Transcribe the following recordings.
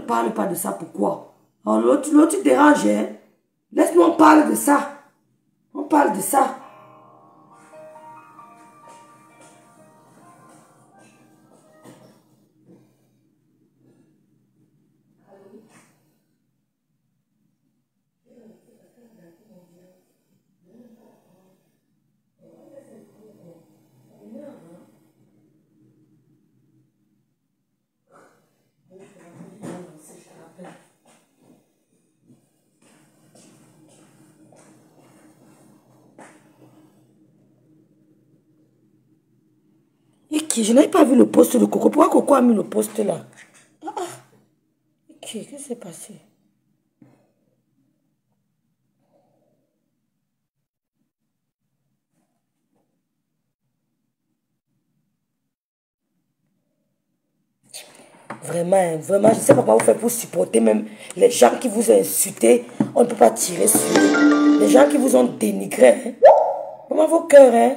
parle pas de ça, pourquoi? Alors l'autre dérange, hein? Laisse-nous, on parle de ça. On parle de ça. Et qui? Je n'avais pas vu le poste de Coco. Pourquoi Coco a mis le poste là? Ah, ah. Qu'est-ce qui s'est passé? Vraiment, vraiment, je ne sais pas comment vous faites pour supporter même les gens qui vous ont insulté. On ne peut pas tirer sur eux. Les gens qui vous ont dénigré. Hein? Comment vos cœurs, hein?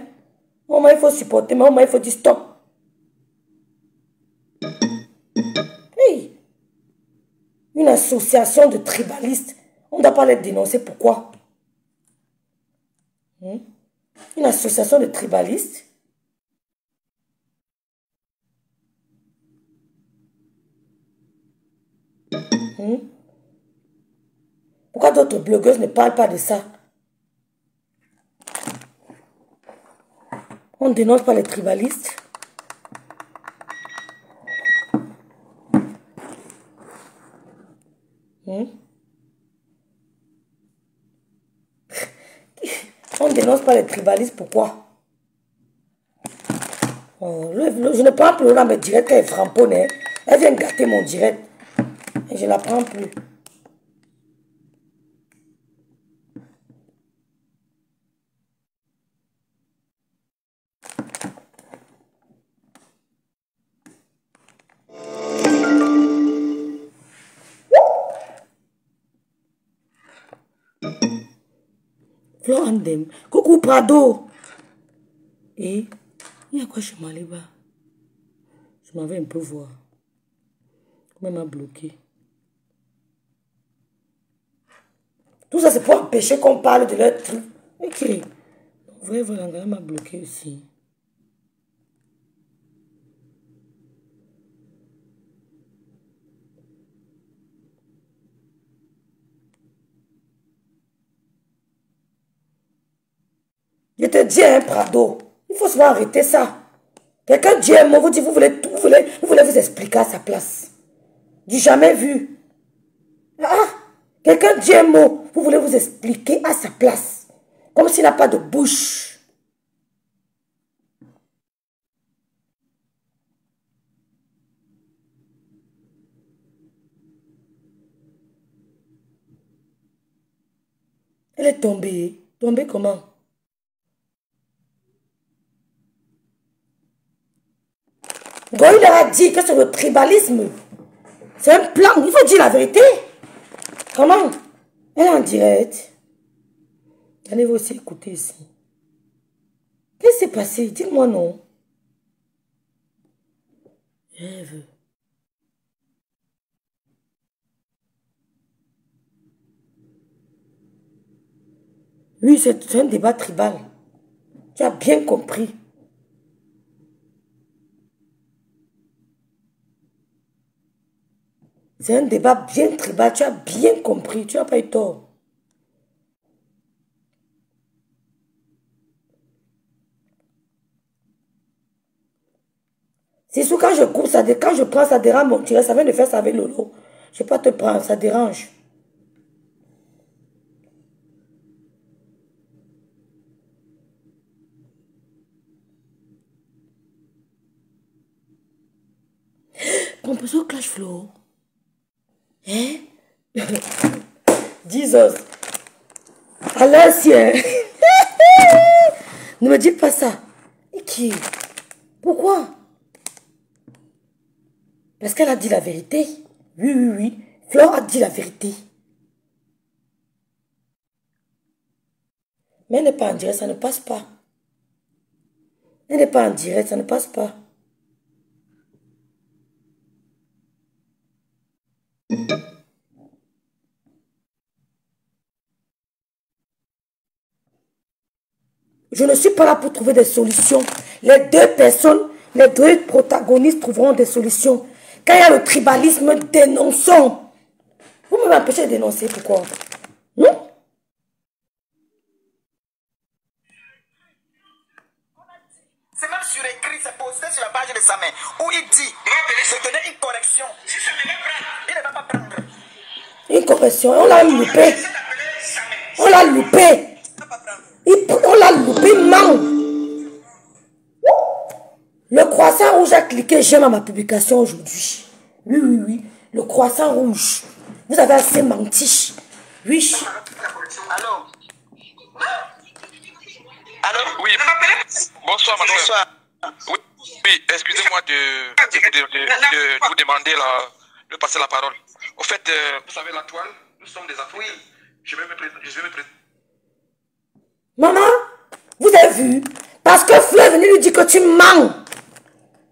Au moins il faut supporter, mais au moins il faut dire stop. Hey, une association de tribalistes. On ne doit pas les dénoncer. Pourquoi? Une association de tribalistes. Pourquoi d'autres blogueuses ne parlent pas de ça? On ne dénonce pas les tribalistes. On ne dénonce pas les tribalistes, pourquoi? Oh, je ne prends plus là, mais direct, elle est framponne. Hein. Elle vient gâter mon direct. Et je ne la prends plus. Florandem. Coucou Prado. Et il y a quoi chez Maliba? Je m'en vais un peu voir. Comment elle m'a bloqué? Tout ça, c'est pour empêcher qu'on parle de leur truc. Ok. Vous voyez, voilà, elle m'a bloqué aussi. Je te dis, hein, Prado, il faut souvent arrêter ça. Quelqu'un dit un mot, vous dit, vous voulez vous expliquer à sa place. Du jamais vu. Ah, quelqu'un dit un mot, vous voulez vous expliquer à sa place. Comme s'il n'a pas de bouche. Elle est tombée. Tombée comment? Goï leur a dit que c'est le tribalisme. C'est un plan. Il faut dire la vérité. Comment? Elle est en direct. Allez-vous aussi écouter ici. Qu'est-ce qui s'est passé? Dites-moi non. Rêve. Oui, c'est un débat tribal. Tu as bien compris. C'est un débat bien tribal. Tu as bien compris. Tu n'as pas eu tort. C'est sûr, quand je coupe, quand je prends, ça dérange mon tiré. Ça vient de faire ça avec Lolo. Je ne vais pas te prendre, ça dérange. Composant Clash Flow. Hein? 10 os. À l'ancien. Ne me dites pas ça. Et qui? Pourquoi? Parce qu'elle a dit la vérité. Oui, oui, oui. Flore a dit la vérité. Mais elle n'est pas en direct, ça ne passe pas. Elle n'est pas en direct, ça ne passe pas. Je ne suis pas là pour trouver des solutions. Les deux personnes, les deux protagonistes trouveront des solutions. Quand il y a le tribalisme, dénonçons. Vous m'empêchez de dénoncer, pourquoi? Non? C'est même sur écrit, c'est posté sur la page de sa main, où il dit, je donnais une correction. Si je ne il ne va pas prendre. Une correction, on l'a loupé. On l'a loupé. On l'a loupé, man. Le croissant rouge a cliqué j'aime à ma publication aujourd'hui. Oui, oui, oui. Le croissant rouge. Vous avez assez menti. Oui. Allô? Allô? Oui. Bonsoir, madame. Bonsoir. Oui, oui, excusez-moi de vous demander de passer la parole. Au fait, vous savez, la toile, nous sommes des Africains. Oui. Je vais me présenter. Maman, vous avez vu? Parce que Flo est venu lui dire que tu mens.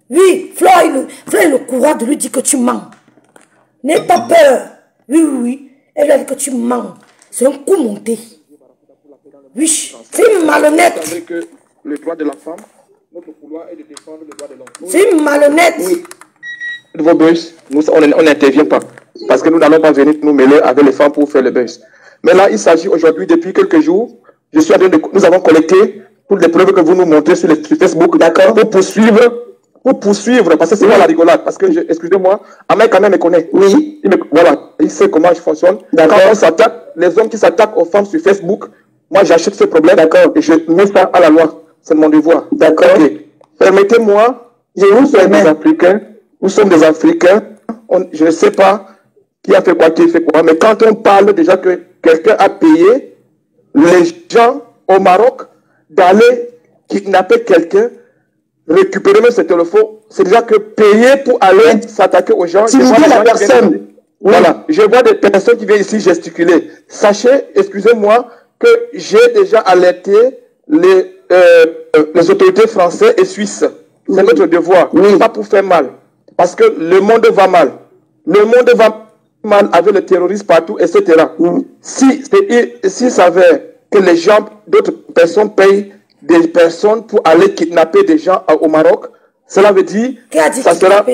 Oui, Flo a le courage de lui dire que tu mens. N'aie pas peur. Oui, oui, oui. Elle lui a dit que tu mens. C'est un coup monté. Oui, c'est une malhonnête. Vous savez que le droit de la femme, notre couloir est de défendre le droit de l'homme. C'est une malhonnête. Oui. Vos buzz, on n'intervient pas. Parce que nous n'allons pas venir nous mêler avec les femmes pour faire le buzz. Mais là, il s'agit aujourd'hui, depuis quelques jours, nous avons collecté toutes les preuves que vous nous montrez sur Facebook, d'accord, pour poursuivre, parce que c'est moi la rigolade, parce que, excusez-moi, Ahmed quand même me connaît. Oui. Voilà, il sait comment je fonctionne. D'accord. Quand on s'attaque, les hommes qui s'attaquent aux femmes sur Facebook, moi j'achète ce problème, d'accord, et je mets ça à la loi. C'est mon devoir. D'accord. Okay. Permettez-moi, nous sommes des Africains, je ne sais pas qui a fait quoi, qui fait quoi, mais quand on parle déjà que quelqu'un a payé les gens au Maroc d'aller kidnapper quelqu'un, récupérer même ce téléphone, c'est déjà que payer pour aller s'attaquer aux gens. Si vous la personne. Voilà, je vois des personnes qui viennent ici gesticuler. Sachez, excusez-moi, que j'ai déjà alerté les autorités françaises et suisses. C'est notre devoir, pas pour faire mal. Parce que le monde va mal. Le monde va mal avec le terrorisme partout, etc. S'il s'avère que les gens, d'autres personnes payent des personnes pour aller kidnapper des gens au Maroc, cela veut dire Qui a dit ça sera,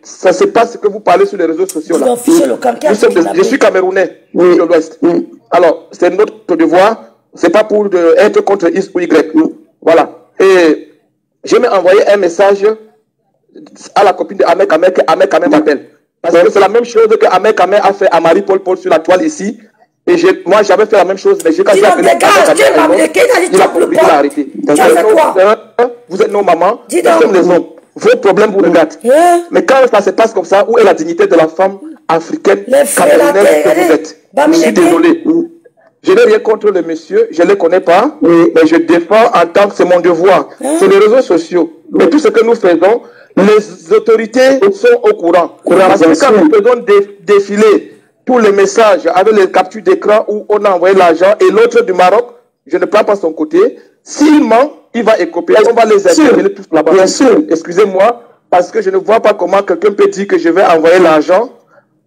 ça c'est pas ce que vous parlez sur les réseaux sociaux là. Je suis camerounais de l'Ouest. Alors c'est notre devoir, c'est pas pour être contre X ou Y. Voilà. Et je m'ai envoyé un message à la copine de Ahmed Kamer que Ahmed Kamer m'appelle. Parce que c'est la même chose que Ahmed Kamer a fait à Marie-Paul Paul sur la toile ici. Et moi, j'avais fait la même chose, mais j'ai quand même il a arrêté. Vous êtes nos mamans, nous sommes les hommes. Vos problèmes vous regardent. Mais quand ça se passe comme ça, où est la dignité de la femme africaine, camerounaise que vous êtes? Je suis désolé. Je n'ai rien contre le monsieur, je ne le connais pas, mais je défends en tant que c'est mon devoir. C'est les réseaux sociaux. Mais tout ce que nous faisons, les autorités sont au courant. Parce que quand nous faisons défiler tous les messages avec les captures d'écran où on a envoyé l'argent et l'autre du Maroc, je ne prends pas son côté. S'il ment, il va écoper. On va les interpeller tous là-bas. Bien sûr. Excusez-moi, parce que je ne vois pas comment quelqu'un peut dire que je vais envoyer l'argent,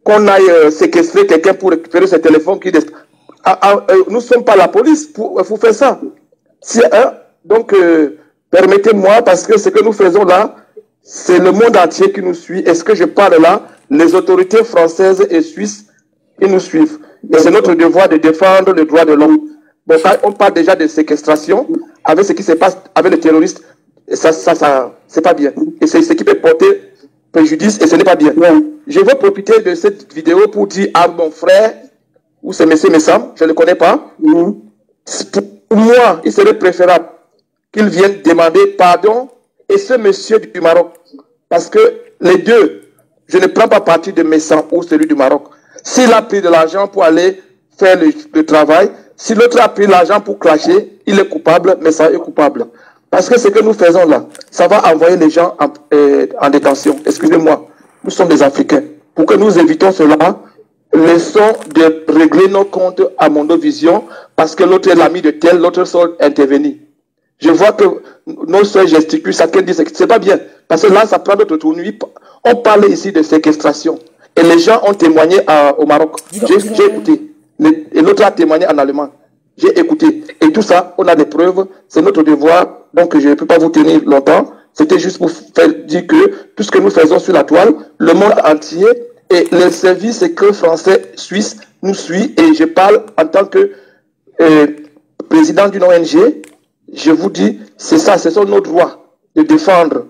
qu'on aille séquestrer quelqu'un pour récupérer ce téléphone qui... nous ne sommes pas la police pour faire ça. Donc, permettez-moi, parce que ce que nous faisons là, c'est le monde entier qui nous suit. Et ce que je parle là, les autorités françaises et suisses, ils nous suivent. Et c'est notre devoir de défendre le droit de l'homme. Bon, on parle déjà de séquestration, avec ce qui se passe avec les terroristes, ça c'est pas bien. Et c'est ce qui peut porter préjudice, et ce n'est pas bien. Je veux profiter de cette vidéo pour dire à mon frère, ou c'est M. Messam, je ne le connais pas, pour moi, il serait préférable qu'il vienne demander pardon, et ce monsieur du Maroc. Parce que les deux, je ne prends pas parti de Messam ou celui du Maroc. S'il a pris de l'argent pour aller faire le travail, si l'autre a pris l'argent pour clasher, il est coupable, Messam est coupable. Parce que ce que nous faisons là, ça va envoyer les gens en détention. Excusez-moi, nous sommes des Africains. Pour que nous évitons cela, laissons de régler nos comptes à Mondovision, parce que l'autre est l'ami de tel, l'autre sort intervenir. Je vois que nos soeurs gesticulent, chacun dit que c'est pas bien. Parce que là, ça prend notre tournure. On parle ici de séquestration. Et les gens ont témoigné au Maroc. J'ai écouté. Et l'autre a témoigné en allemand. j'ai écouté. Et tout ça, on a des preuves, c'est notre devoir, donc je ne peux pas vous tenir longtemps. C'était juste pour faire dire que tout ce que nous faisons sur la toile, le monde entier et les services secrets français, suisses nous suivent. Et je parle en tant que président d'une ONG. Je vous dis, c'est ça, ce sont nos droits de défendre,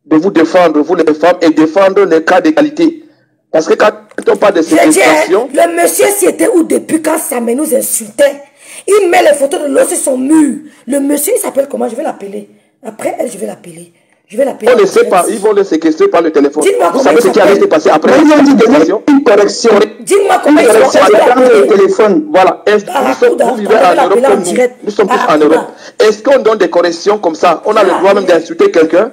de vous défendre, vous les femmes, et défendre les cas d'égalité. Parce que quand on parle de séquestration... Le monsieur, c'était où depuis quand ça me nous insultait? Il met les photos de l'eau sur son mur. Le monsieur, il s'appelle comment? Je vais l'appeler. Après elle, je vais l'appeler. On ne sait pas, ils vont le séquestrer par le téléphone. Vous savez ce qui allait se passer après? Ils ont dit une correction. Dis-moi comment ils vont le téléphone. Voilà. Vous vivez en Europe comme nous. Nous sommes tous en Europe. Est-ce qu'on donne des corrections comme ça? On a le droit même d'insulter quelqu'un?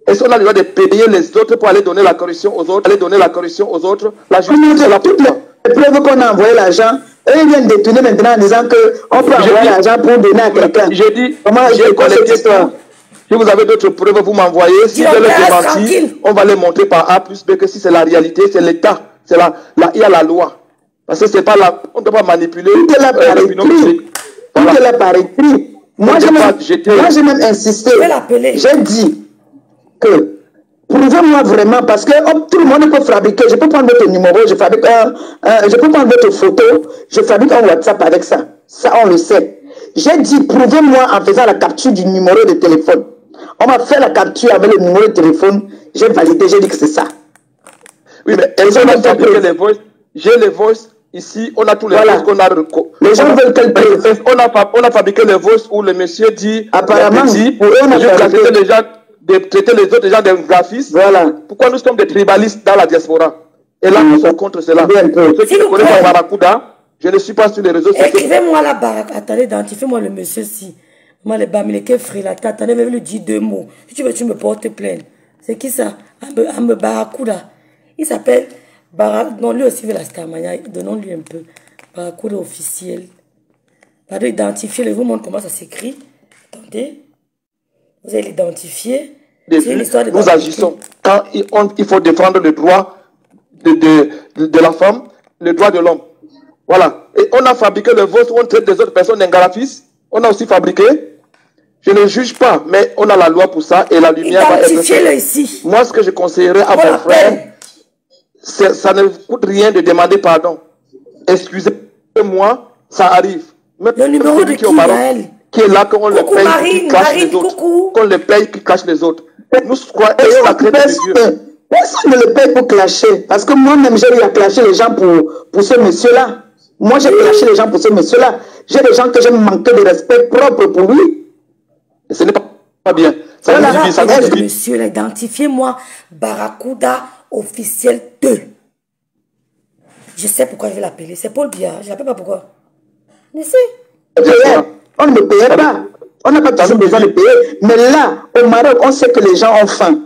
Est-ce qu'on a le droit de payer les autres pour aller donner la correction aux autres? La justice, c'est la toute les preuves qu'on a envoyé l'argent. Eux, ils viennent détourner maintenant en disant qu'on peut envoyer l'argent pour donner à quelqu'un. J'ai dit, comment j'ai collecté ça? Si vous avez d'autres preuves, vous m'envoyez. Si vous les démentir, on va les montrer par A plus B, que si c'est la réalité, c'est l'État. Il y a la loi. Parce que c'est pas la... On ne doit pas manipuler. Tout est là par écrit. Tout est là par écrit. Moi, j'ai même insisté. J'ai dit que prouvez-moi vraiment, parce que tout le monde peut fabriquer. Je peux prendre votre numéro, je fabrique je peux prendre votre photo, je fabrique un WhatsApp avec ça. Ça, on le sait. J'ai dit, prouvez-moi en faisant la capture du numéro de téléphone. On m'a fait la capture avec le numéro de téléphone. J'ai validé, j'ai dit que c'est ça. Oui, mais on a fabriqué les voices. J'ai les voices ici, on a tous les voices qu'on a. Les gens veulent qu'elle preuve. On a fabriqué les voices où le monsieur dit. Apparemment, pour eux, on a fabriqué les gens. De traiter les autres gens des graphistes. Voilà. Pourquoi nous sommes des tribalistes dans la diaspora? Et là, nous sommes contre cela. Ceux qui me connaissent en Barracuda, je ne suis pas sur les réseaux sociaux. Écrivez-moi la Barracuda. Attendez, identifiez-moi le monsieur si. Moi, les Bamileke Frilata. Attendez, même lui dire 2 mots. Si tu veux, tu me portes plainte. C'est qui ça? Ambe Barracuda. Il s'appelle Barracuda. Non, lui aussi veut la Starmania. Donnons-lui un peu. Barracuda officiel. Pardon, identifiez. Je vous montre comment ça s'écrit. Attendez. Vous allez l'identifier. Nous agissons. Quand il faut défendre le droit de la femme, le droit de l'homme. Voilà. Et on a fabriqué le vôtre, on traite des autres personnes d'ingrafistes. On a aussi fabriqué. Je ne juge pas, mais on a la loi pour ça et la lumière va être faite. Ici. Moi, ce que je conseillerais à mon frère, ça ne coûte rien de demander pardon. Excusez-moi, ça arrive. Même le numéro de qui est là, qu'on le paye, qui cache les autres. Qu'on le paye, qui cache les autres. Nous croyons la crainte de Dieu. Personne ne le paye pour clasher. Parce que moi-même, j'ai eu à clasher les gens pour ce monsieur-là. Moi, j'ai clashé les gens pour ce monsieur-là. J'ai des gens que j'ai manqué de respect propre pour lui. Et ce n'est pas bien. Ça nous divise, ça nous divise. Monsieur, identifiez-moi Barracuda officiel 2. Je sais pourquoi je vais l'appeler. C'est Paul Biya. Je ne l'appelle pas pourquoi. Mais si. On ne payait pas. On n'a pas toujours besoin de payer. Mais là, au Maroc, on sait que les gens ont faim.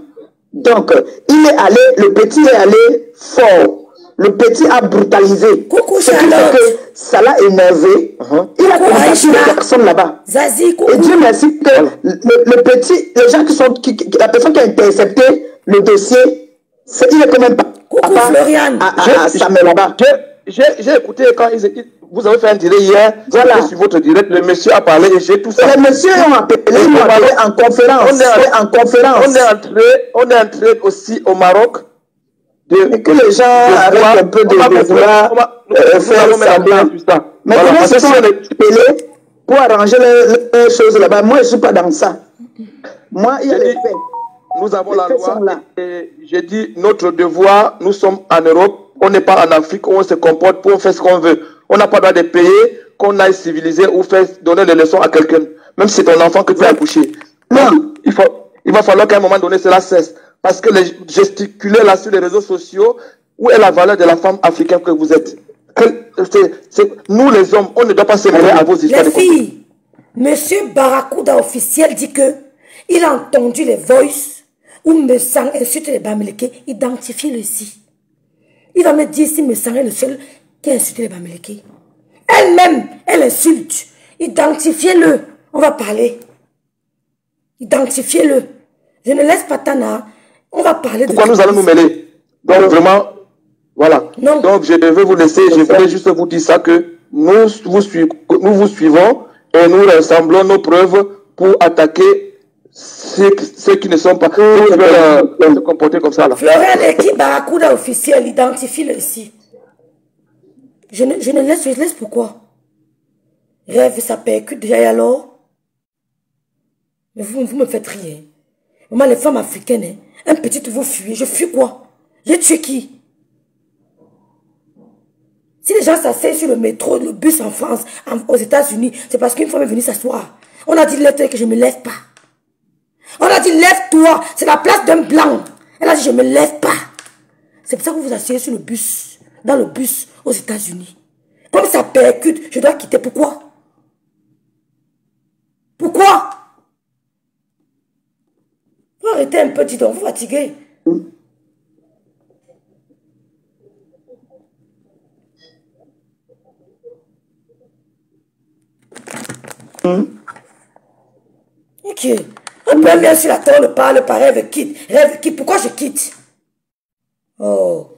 Donc, il est allé, le petit est allé fort. Le petit a brutalisé. Coucou, ce qui fait que ça l'a énervé. Il a contacté les personnes là-bas. Zazie, coucou. Et Dieu merci que le petit, les gens qui sont, la personne qui a intercepté le dossier, il est quand même pas. Coucou, Florian. Samuel là-bas. J'ai écouté quand vous avez fait un direct hier, voilà. Sur votre direct, le monsieur a parlé et j'ai tout ça. Les messieurs ont appelé, ils ont parlé en conférence. On est entré aussi au Maroc. Et que les gens arrêtent un peu de vouloir faire semblant. Mais comment ils sont appelés pour arranger les choses là-bas? Moi, je ne suis pas dans ça. Moi, il y a les faits. Nous avons la loi. Et j'ai dit, notre devoir, nous sommes en Europe. On n'est pas en Afrique où on se comporte pour faire ce qu'on veut. On n'a pas le droit de payer qu'on aille civiliser ou faire donner des leçons à quelqu'un. Même si c'est ton enfant que tu as accouché. Non, il va falloir qu'à un moment donné, cela cesse. Parce que les gesticuler là sur les réseaux sociaux, où est la valeur de la femme africaine que vous êtes? Nous les hommes, on ne doit pas se mêler à vos histoires. Les filles, monsieur Barracuda officiel dit que il a entendu les voices où Messang insulte les Bamileke, identifiez-le ici. Il va me dire si Messang est le seul qui a insulté les Bamileke. Elle-même, elle insulte. Identifiez-le. On va parler. Identifiez-le. Je ne laisse pas Tana. On va parler. Pourquoi nous allons nous mêler? Donc vraiment, voilà. Non. Donc je devais vous laisser. Je voulais juste vous dire ça que nous vous suivons et nous rassemblons nos preuves pour attaquer ceux qui ne sont pas, se comporter comme ça là. Florian Eki Barracuda officiel, identifie-le ici. Je laisse pourquoi? Rêve, ça percute déjà et alors? Mais vous me faites rire. Moi, les femmes africaines, hein, un petit, vous fuyez. Je fuis quoi? J'ai tué qui? Si les gens s'asseyent sur le métro, le bus en France, aux États-Unis, c'est parce qu'une femme est venue s'asseoir. On a dit, lève-toi que je ne me lève pas. On a dit, lève-toi. C'est la place d'un blanc. Elle a dit, je ne me lève pas. C'est pour ça que vous vous asseyez sur le bus, dans le bus aux États-Unis. Comme ça percute, je dois quitter. Pourquoi? Pourquoi? Vous arrêtez un peu, dis donc, vous fatiguez. Ok. On peut bien sur la table, parle par rêve, quitte. Rêve, quitte. Pourquoi je quitte? Oh.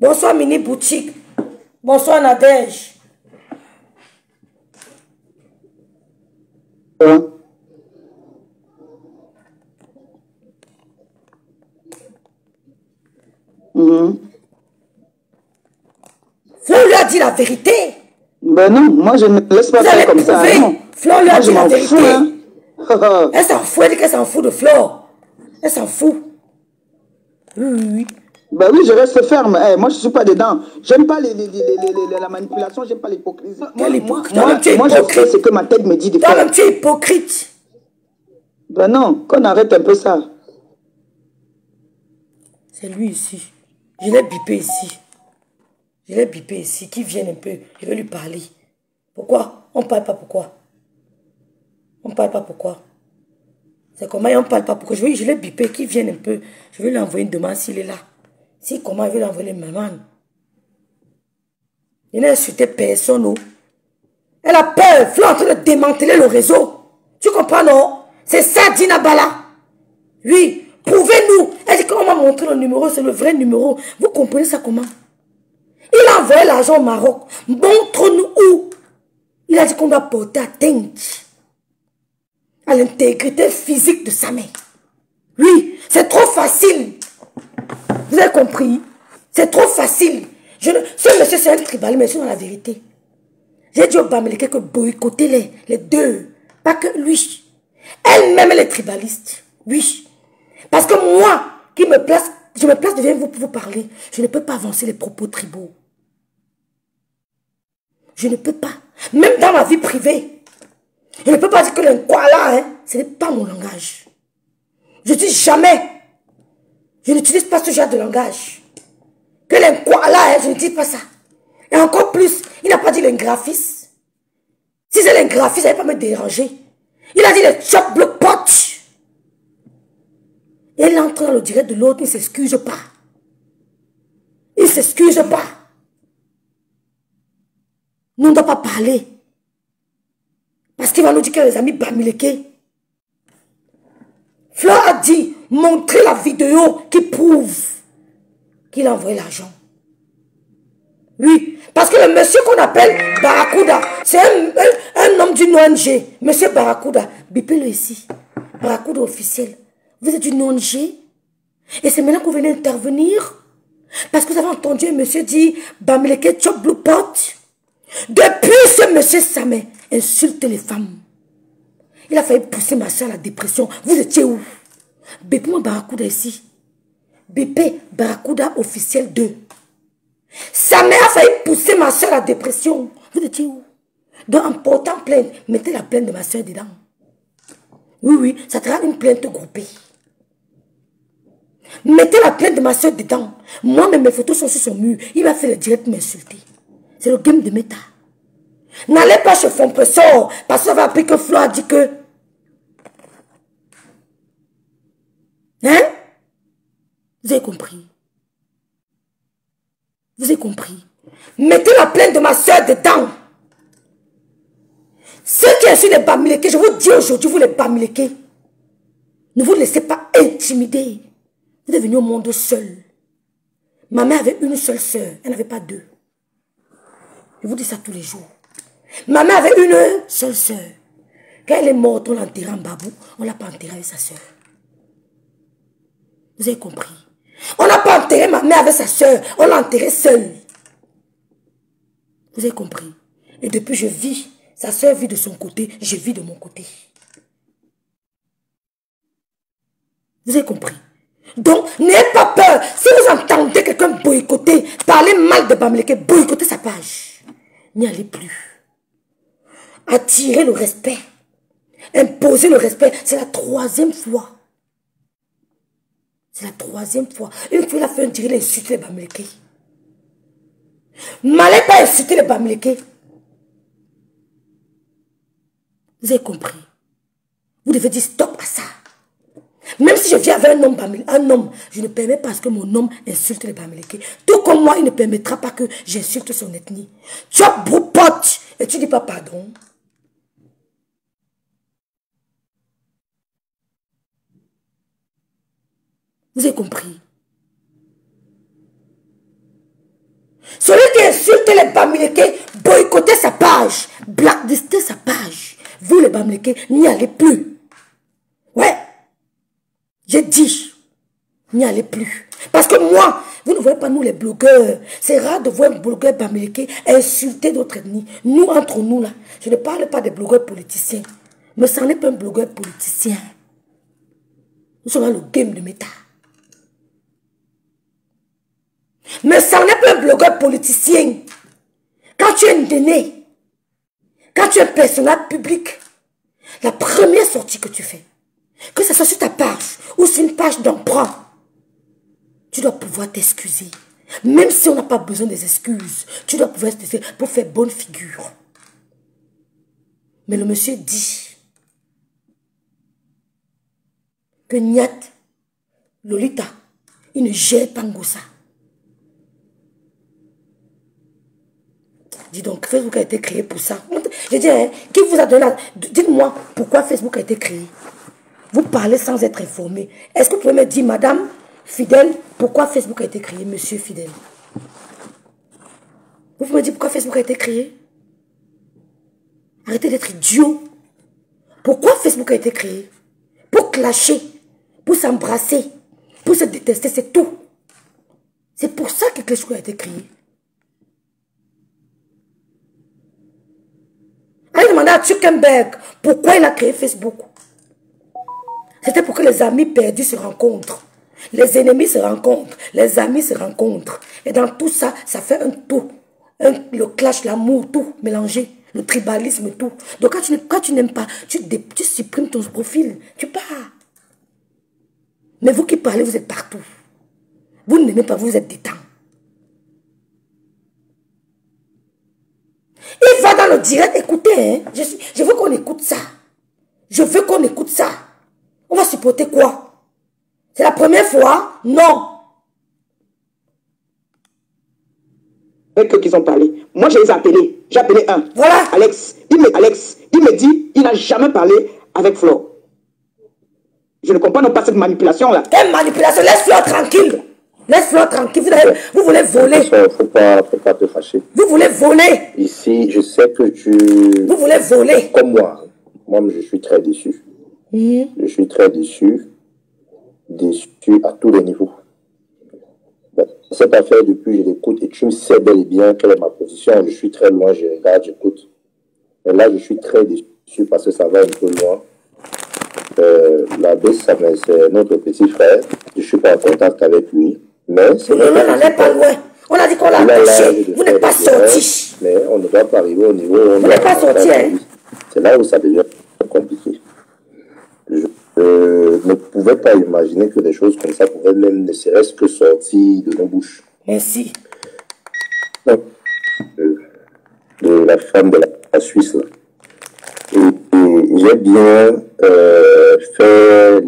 Bonsoir, Mini Boutique. Bonsoir, Nadège. Flo lui a dit la vérité. Ben non, moi je ne laisse pas faire comme ça. Flo lui a dit la vérité. Elle s'en fout, elle dit qu'elle s'en fout de Flo. Elle s'en fout. Oui. Ben oui, je reste ferme. Moi je ne suis pas dedans. J'aime pas la manipulation, j'aime pas l'hypocrisie. Moi je fais ce que ma tête me dit de faire. Toi-même tu es hypocrite. Ben non, qu'on arrête un peu ça. C'est lui ici. Je l'ai bipé ici. Je l'ai bipé ici. Qu'il vienne un peu. Je vais lui parler. Pourquoi? On ne parle pas pourquoi. On ne parle pas pourquoi. C'est comment on ne parle pas pourquoi. Je l'ai bipé. Qu'il vienne un peu. Je vais lui envoyer une demande s'il est là. Si comment je vais lui envoyer une maman. Il n'a insulté personne. Non? Elle a peur. Flo est en train de démanteler le réseau. Tu comprends, non? C'est ça, Dina Bala. Oui. Prouvez-nous. Elle dit qu'on m'a montré le numéro, c'est le vrai numéro. Vous comprenez ça comment? Il a envoyé l'argent au Maroc. Montre-nous où. Il a dit qu'on doit porter atteinte à l'intégrité physique de sa mère. Oui, c'est trop facile. Vous avez compris? C'est trop facile. Ce monsieur, c'est un tribal, mais c'est dans la vérité. J'ai dit au Bamileke que boycotter les deux. Pas que lui. Elle-même, elle est tribaliste. Oui. Parce que moi, je me place devant vous pour vous parler. Je ne peux pas avancer les propos tribaux. Je ne peux pas. Même dans ma vie privée. Je ne peux pas dire que l'Nkwala, hein, ce n'est pas mon langage. Je dis jamais. Je n'utilise pas ce genre de langage. Que l'Nkwala, hein, je ne dis pas ça. Et encore plus, il n'a pas dit l'ingraphiste. Si c'est l'ingraphiste, ça ne va pas me déranger. Il a dit le chop block pot. Et elle entre dans le direct de l'autre, il ne s'excuse pas. Il ne s'excuse pas. Nous ne doit pas parler. Parce qu'il va nous dire que les amis Bamileke. Flo a dit, montrez la vidéo qui prouve qu'il a envoyé l'argent. Oui, parce que le monsieur qu'on appelle Barracuda, c'est un homme d'une ONG. Monsieur Barracuda, bipez-le ici. Barracuda officiel. Vous êtes une ONG et c'est maintenant que vous venez intervenir parce que vous avez entendu un monsieur dire Bamileke Chop Blue Pot. Depuis ce monsieur Samé insulte les femmes. Il a failli pousser ma soeur à la dépression. Vous étiez où? Bépez-moi Barracuda ici. BP Barracuda officiel 2. Samé a failli pousser ma soeur à la dépression. Vous étiez où? Donc en portant plainte, mettez la plainte de ma soeur dedans. Oui, ça sera une plainte groupée. Mettez la plainte de ma soeur dedans. Moi-même, mes photos sont sur son mur. Il m'a fait le direct m'insulter. C'est le game de méta. N'allez pas chez Fompressor. Parce que ça va appeler que Flo a dit que... Hein? Vous avez compris? Vous avez compris? Mettez la plainte de ma soeur dedans. Ceux qui sont les Bamileke, je vous dis aujourd'hui, vous les Bamileke, ne vous laissez pas intimider. Vous êtes venus au monde seul. Ma mère avait une seule sœur, elle n'avait pas deux. Je vous dis ça tous les jours. Ma mère avait une seule sœur. Quand elle est morte, on l'a enterrée en babou. On ne l'a pas enterrée avec sa sœur. Vous avez compris? On n'a pas enterré ma mère avec sa sœur. On l'a enterrée seule. Vous avez compris? Et depuis, je vis. Sa sœur vit de son côté. Je vis de mon côté. Vous avez compris? Donc, n'ayez pas peur. Si vous entendez quelqu'un boycotter, parler mal de Bamileke, boycotter sa page. N'y allez plus. Attirer le respect. Imposer le respect. C'est la 3e fois. C'est la 3e fois. Une fois, il a fait un tir, il a insulté les Bamileke. N'allez pas insulter les Bamileke. Vous avez compris? Vous devez dire stop à ça. Même si je viens avec un homme, je ne permets pas que mon homme insulte les Bamileke. Tout comme moi, il ne permettra pas que j'insulte son ethnie. Tu as beau pote et tu ne dis pas pardon. Vous avez compris? Celui qui insulte les Bamileke, boycottez sa page, blacklistez sa page. Vous les Bamileke, n'y allez plus. Ouais. J'ai dit, n'y allez plus. Parce que moi, vous ne voyez pas nous les blogueurs. C'est rare de voir un blogueur Bamileke insulter d'autres ethnies. Nous, entre nous là, je ne parle pas des blogueurs politiciens. Mais ça n'est pas un blogueur politicien. Nous sommes dans le game de méta. Mais ça n'est pas un blogueur politicien. Quand tu es né, quand tu es un personnage public, la première sortie que tu fais, que ce soit sur ta page ou sur une page d'emprunt, tu dois pouvoir t'excuser. Même si on n'a pas besoin des excuses, tu dois pouvoir t'excuser pour faire bonne figure. Mais le monsieur dit que Nyat, Lolita, il ne gère pas Ngossa. Dis donc, Facebook a été créé pour ça. Je dis, hein, qui vous a donné... Dites-moi pourquoi Facebook a été créé. Vous parlez sans être informé. Est-ce que vous pouvez me dire, madame Fidèle, pourquoi Facebook a été créé, monsieur Fidèle? Vous pouvez me dire pourquoi Facebook a été créé? Arrêtez d'être idiot. Pourquoi Facebook a été créé? Pour clasher, pour s'embrasser, pour se détester, c'est tout. C'est pour ça que Facebook a été créé. Allez demander à Zuckerberg pourquoi il a créé Facebook. C'était pour que les amis perdus se rencontrent. Les ennemis se rencontrent. Les amis se rencontrent. Et dans tout ça, ça fait un tout. Le clash, l'amour, tout mélangé. Le tribalisme, tout. Donc quand tu n'aimes pas, tu supprimes ton profil. Tu pars. Mais vous qui parlez, vous êtes partout. Vous n'aimez pas, vous êtes détente. Il va dans le direct, écoutez, hein. Je veux qu'on écoute ça. Je veux qu'on écoute ça. On va supporter quoi? C'est la première fois? Non. Qu'ils ont parlé. Moi, je les ai appelés. J'ai appelé un. Voilà. Alex. Il me dit, il n'a jamais parlé avec Flo. Je ne comprends pas cette manipulation-là. Quelle manipulation? Laisse Flo tranquille. Laisse Flo tranquille. Vous voulez voler. Faut pas te fâcher. Vous voulez voler. Ici, je sais que tu... Vous voulez voler. Comme moi. Moi, je suis très déçu. Je suis très déçu. Déçu à tous les niveaux. Bon, cette affaire, depuis, je l'écoute et tu me sais bel et bien quelle est ma position. Je suis très loin, je regarde, j'écoute. Mais là, je suis très déçu parce que ça va un peu loin. L'abbé, c'est notre petit frère. Je ne suis pas en contact avec lui. Mais c'est non, on n'en est pas loin. On a dit qu'on l'a empêché. Vous n'êtes pas sorti. Mais on ne doit pas arriver au niveau où on vous n'êtes pas sorti. Hein? C'est là où ça devient compliqué. Je ne pouvais pas imaginer que des choses comme ça pourraient même ne serait-ce que sortir de nos bouches. Merci. Donc, de la femme de la Suisse, là. Et j'ai bien fait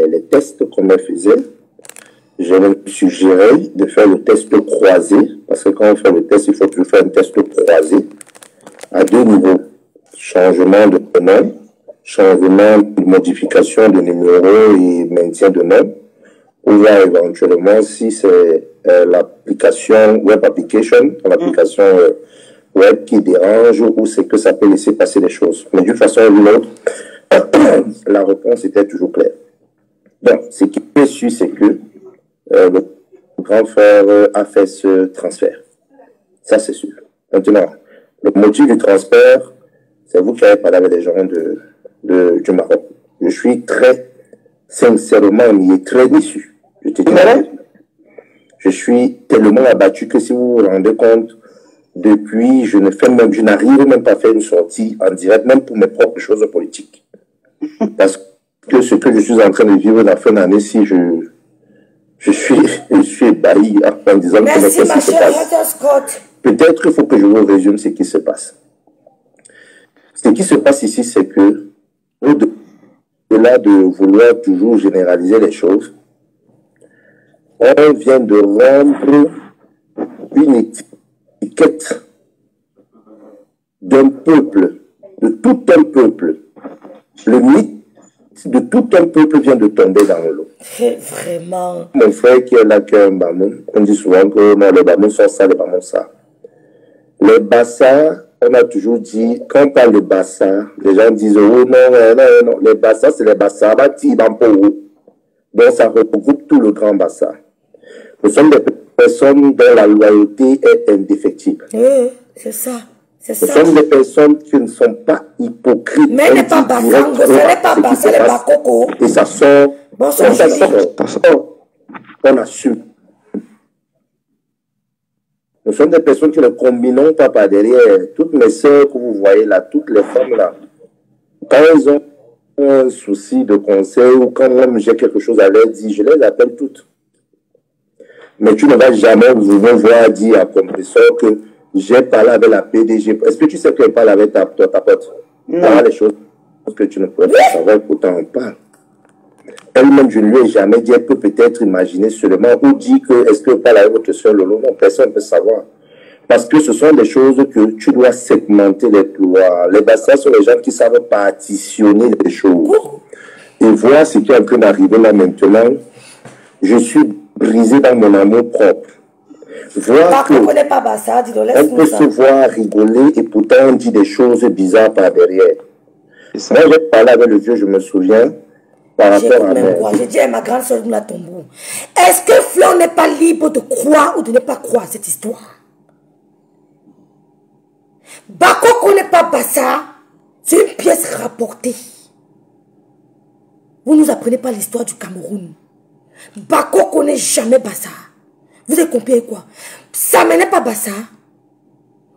les tests qu'on me faisait. J'ai même suggéré de faire le test croisé, parce que quand on fait le test, il faut toujours faire un test croisé à 2 niveaux. Changement de nom, changement de modification de numéro et maintien de nom. On va éventuellement, si c'est l'application, web application, l'application web qui dérange ou c'est que ça peut laisser passer des choses. Mais d'une façon ou d'une autre, la réponse était toujours claire. Donc, ce qui est sûr, c'est que le grand frère a fait ce transfert. Ça, c'est sûr. Maintenant, le motif du transfert, c'est vous qui avez parlé avec les gens du Maroc. Je suis très sincèrement nié, très déçu. Je te dis, je suis tellement abattu que si vous vous rendez compte, depuis, je n'arrive même pas à faire une sortie en direct, même pour mes propres choses politiques. Parce que ce que je suis en train de vivre la fin d'année, si je suis ébahi en disant merci, ma chère Scott. Peut-être il faut que je vous résume ce qui se passe. Ce qui se passe ici, c'est que, au-delà de vouloir toujours généraliser les choses, on vient de rendre une étiquette d'un peuple, de tout un peuple. Le mythe de tout un peuple vient de tomber dans l'eau. Vraiment. Mon frère qui est là, qui est un Bamoun, on dit souvent que non, les Bamouns sont ça, les Bamouns ça. Les Bassa, on a toujours dit, quand on parle de Bassa, les gens disent, oh non, les Bassa, c'est les Bassa, donc ça regroupe tout le grand Bassa. Nous sommes des personnes dont la loyauté est indéfectible. Oui, c'est ça. Nous sommes des personnes qui ne sont pas hypocrites. Mais n'est pas Bassa, ce n'est pas Bassa, c'est pas Coco. Et ça sort. Bonsoir, ça sort. On assume. Nous sommes des personnes qui ne combinons pas par derrière. Toutes mes sœurs que vous voyez là, toutes les femmes là, quand elles ont un souci de conseil ou quand même j'ai quelque chose à leur dire, je les appelle toutes. Mais tu ne vas jamais vous voir dire à compresseur que j'ai parlé avec la PDG. Est-ce que tu sais qu'elle parle avec ta pote? Voilà les choses que tu ne pourrais pas savoir, pourtant on parle. Elle-même, je ne lui ai jamais dit, elle peut peut-être imaginer seulement ou dire que est-ce qu'elle parle avec votre soeur Lolo? Non, personne ne peut savoir. Parce que ce sont des choses que tu dois segmenter les couloirs. Les bassins sont les gens qui savent partitionner les choses. Et voir ce qui est en train d'arriver là maintenant. Je suis brisé dans mon amour propre. Voir qu'on peut se voir rigoler et pourtant on dit des choses bizarres par derrière. Moi, j'ai parlé avec le vieux, je me souviens, par rapport à moi. J'ai dit à ma grande soeur Moula Tombou, est-ce que Flo n'est pas libre de croire ou de ne pas croire cette histoire? Bako connaît pas Bassa, c'est une pièce rapportée. Vous ne nous apprenez pas l'histoire du Cameroun. Bako connaît jamais Bassa. Vous avez compris quoi? Samé n'est pas Bassa.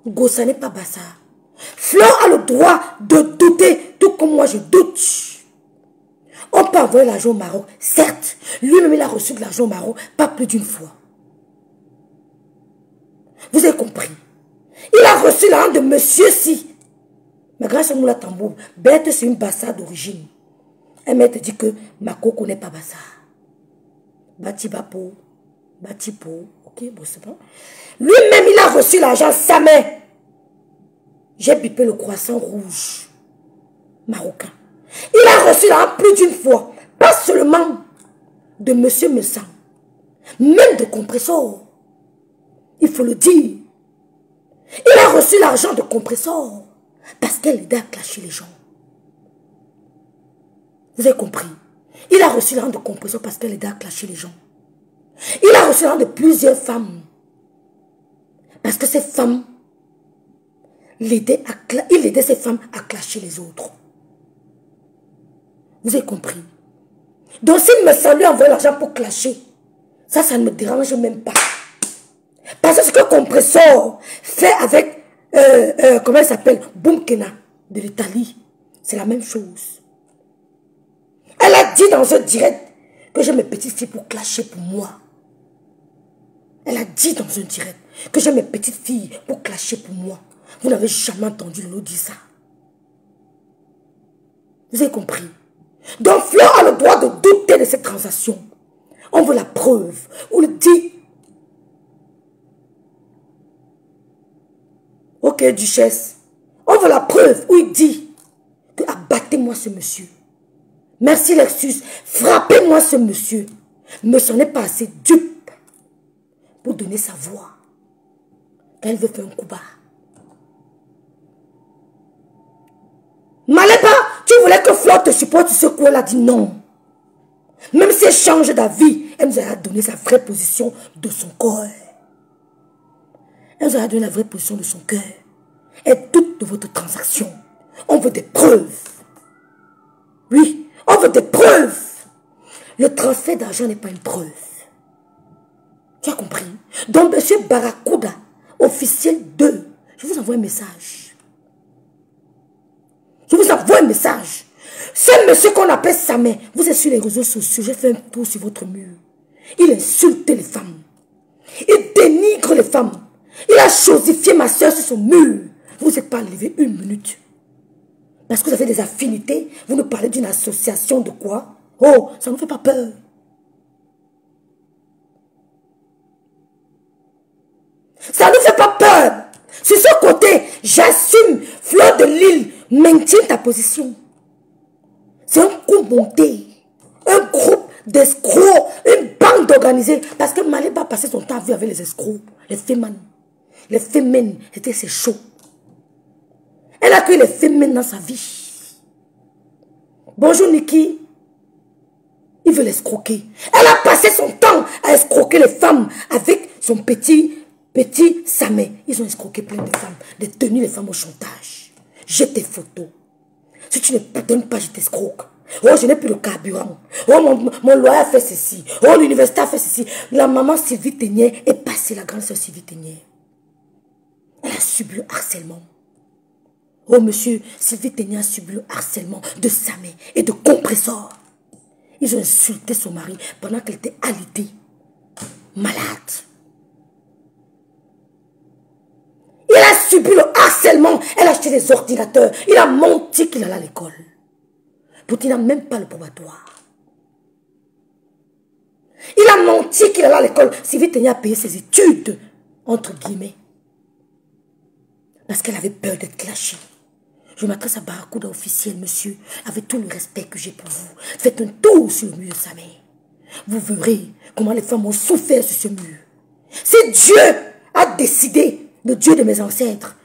Gossa n'est pas Bassa. Flo a le droit de douter, tout comme moi je doute. On peut envoyer l'argent au Maroc, certes. Lui-même il a reçu de l'argent au Maroc, pas plus d'une fois. Vous avez compris? Il a reçu l'argent de monsieur si. Ma grâce à Moula Tambour, bête c'est une Bassa d'origine. Elle m'a dit que Mako connaît pas Bassa. Bati Bapo, Bati Po, ok, bon c'est bon. Lui-même il a reçu l'argent sa main. J'ai bipé le croissant rouge marocain. Il a reçu l'argent plus d'une fois. Pas seulement de monsieur Messan, même de compresseur. Il faut le dire. Il a reçu l'argent de compresseur parce qu'elle aidait à clasher les gens. Vous avez compris? Il a reçu l'argent de compresseur parce qu'elle aidait à clasher les gens. Il a reçu l'argent de plusieurs femmes. Parce que ces femmes, il aidait ces femmes à clasher les autres. Vous avez compris? Donc s'il me semble lui envoyer l'argent pour clasher, ça ne me dérange même pas. Parce que ce que compresseur fait avec, comment elle s'appelle, Boumkena de l'Italie, c'est la même chose. Elle a dit dans un direct que j'ai mes petites filles pour clasher pour moi. Elle a dit dans un direct que j'ai mes petites filles pour clasher pour moi. Vous n'avez jamais entendu Lolo dire ça. Vous avez compris? Donc Flo a le droit de douter de cette transaction. On veut la preuve. On le dit. Ok, duchesse. On veut la preuve où il dit que abattez-moi ce monsieur. Merci Lexus. Frappez-moi ce monsieur. Mais ce n'est pas assez dupe pour donner sa voix. Quand elle veut faire un coup bas. Maléba, tu voulais que Flo te supporte ce coup, elle a dit non. Même si elle change d'avis, elle nous a donné sa vraie position de son corps. Elle nous a donné la vraie position de son cœur. Et toute de votre transaction, on veut des preuves. Oui, on veut des preuves. Le transfert d'argent n'est pas une preuve. Tu as compris? Donc, monsieur Barracuda, officiel 2, je vous envoie un message. Je vous envoie un message. Ce monsieur qu'on appelle Samé, vous êtes sur les réseaux sociaux, j'ai fait un tour sur votre mur. Il insulte les femmes. Il dénigre les femmes. Il a chosifié ma soeur sur son mur. Vous n'êtes pas levé une minute. Parce que vous avez des affinités. Vous nous parlez d'une association de quoi? Oh, ça ne nous fait pas peur. Ça ne nous fait pas peur. Sur ce côté, j'assume. Fleur de Lille, maintiens ta position. C'est un coup monté. Un groupe d'escrocs. Une bande organisée. Parce que Maléba passait son temps à vivre avec les escrocs. Les féminin. Les féminin, c'était ses chaud. Elle a créé les féminin dans sa vie. Bonjour Niki. Il veut l'escroquer. Elle a passé son temps à escroquer les femmes avec son petit Samé. Ils ont escroqué plein de femmes, de tenir les femmes au chantage. J'ai tes photos. Si tu ne donnes pas, je t'escroque. Oh, je n'ai plus le carburant. Oh, mon loyer a fait ceci. Oh, l'université a fait ceci. La maman Sylvie Ténier est passée, la grande soeur Sylvie Ténier. Elle a subi le harcèlement. Oh, monsieur, Sylvie Ténier a subi le harcèlement de Samé et de compresseurs. Ils ont insulté son mari pendant qu'elle était alitée, malade. Il a subi le harcèlement. Elle a acheté des ordinateurs. Il a menti qu'il allait à l'école. Pourtant, il n'a même pas le probatoire. Il a menti qu'il allait à l'école. Sylvie Ténier a payé ses études, entre guillemets. Parce qu'elle avait peur d'être clashée. Je m'adresse à Barracuda officiel, monsieur, avec tout le respect que j'ai pour vous. Faites un tour sur le mur de sa mère. Vous verrez comment les femmes ont souffert sur ce mur. Si Dieu a décidé, le Dieu de mes ancêtres,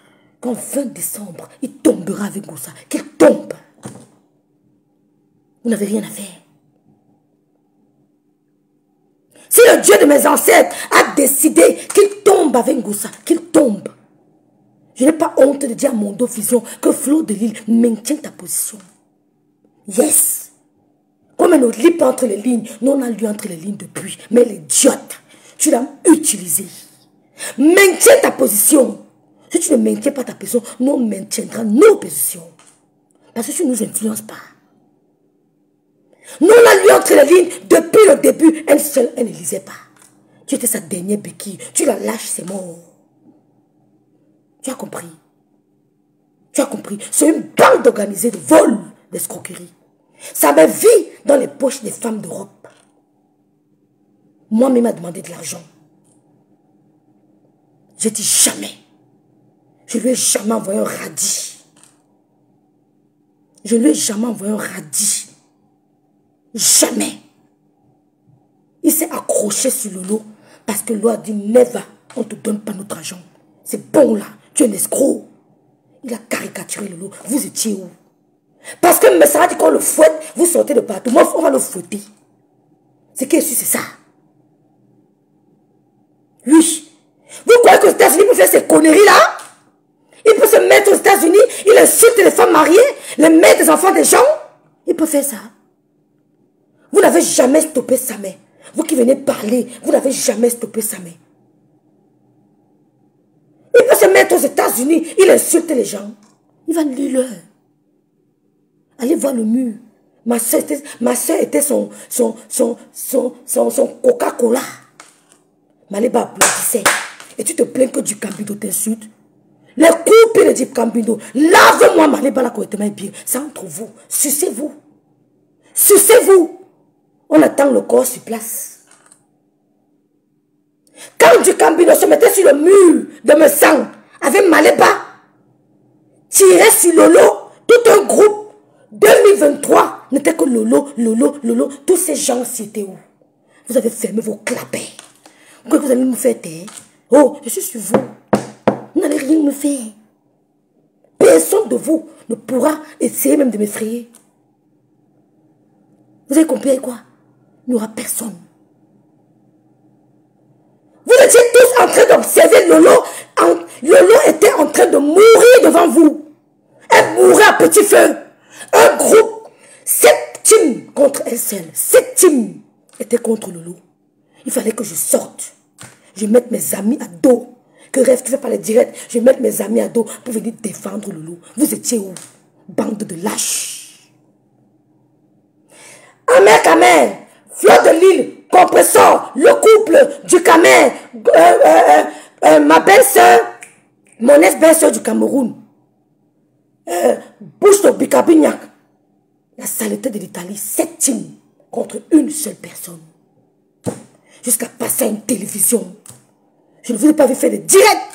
qu'en 20 décembre, il tombera avec Goussa, qu'il tombe. Vous n'avez rien à faire. Si le Dieu de mes ancêtres a décidé qu'il tombe avec Goussa, qu'il tombe. Je n'ai pas honte de dire à mon dos vision que Flo de Lille maintient ta position. Yes. Comme elle ne lit pas entre les lignes, nous on a lu entre les lignes depuis. Mais l'idiote, tu l'as utilisé. Maintiens ta position. Si tu ne maintiens pas ta position, nous on maintiendra nos positions. Parce que tu ne nous influences pas. Nous on a lu entre les lignes depuis le début. Elle seule, elle ne lisait pas. Tu étais sa dernière béquille. Tu la lâches, c'est mort. Tu as compris? Tu as compris? C'est une bande organisée de vol, d'escroquerie. Ça me vit dans les poches des femmes d'Europe. Moi-même, m'a demandé de l'argent. J'ai dit jamais. Je lui ai jamais envoyé un radis. Je lui ai jamais envoyé un radis. Jamais. Il s'est accroché sur le lot parce que l'eau a dit never, on ne te donne pas notre argent. C'est bon là. Tu es un escroc. Il a caricaturé le lot. Vous étiez où? Parce que Messara dit qu'on le fouette, vous sortez de partout. Moi, on va le fouetter. C'est qui est sûr, c'est ça. Oui. Vous croyez qu'aux États-Unis, il peut faire ces conneries-là? Il peut se mettre aux États-Unis, il insulte les femmes mariées, les mères des enfants des gens. Il peut faire ça. Vous n'avez jamais stoppé sa mère. Vous qui venez parler, vous n'avez jamais stoppé sa mère. Il peut se mettre aux États-Unis, il insulte les gens. Il va lire. Allez voir le mur. Ma soeur était son Coca-Cola. Maléba applaudissait. Et tu te plains que du Cambindo t'insulte. Les coupes de Cambindo. Lave-moi Maléba la correctement bien. C'est entre vous. Sucez-vous. Sucez-vous. On attend le corps sur place. Quand du Cambindo se mettait sur le mur de me sang avec Maléba, tirait sur Lolo, tout un groupe, 2023, n'était que Lolo, tous ces gens étaient où? Vous avez fermé vos clapets. Vous croyez que vous allez me faire taire? Oh, je suis sur vous. Vous n'allez rien me faire. personne de vous ne pourra essayer même de m'effrayer. Vous avez compris quoi? Il n'y aura personne. Vous étiez tous en train d'observer Lolo. Lolo était en train de mourir devant vous. Elle mourait à petit feu. Un groupe, 7 teams contre elle seule. 7 teams étaient contre Lolo. Il fallait que je sorte. Je mette mes amis à dos. Que rêve, tu fais pas les directs. Je mette mes amis à dos pour venir défendre Lolo. Vous étiez où? Bande de lâches. Amer Kamer, Fleur de Lille, Compressor, le couple du Kamer, ma belle-sœur, mon ex-belle-sœur du Cameroun, Bouche de Bicabignac, la saleté de l'Italie, 7 teams contre une seule personne. Jusqu'à passer à une télévision. Je ne vous ai pas vu faire des directs.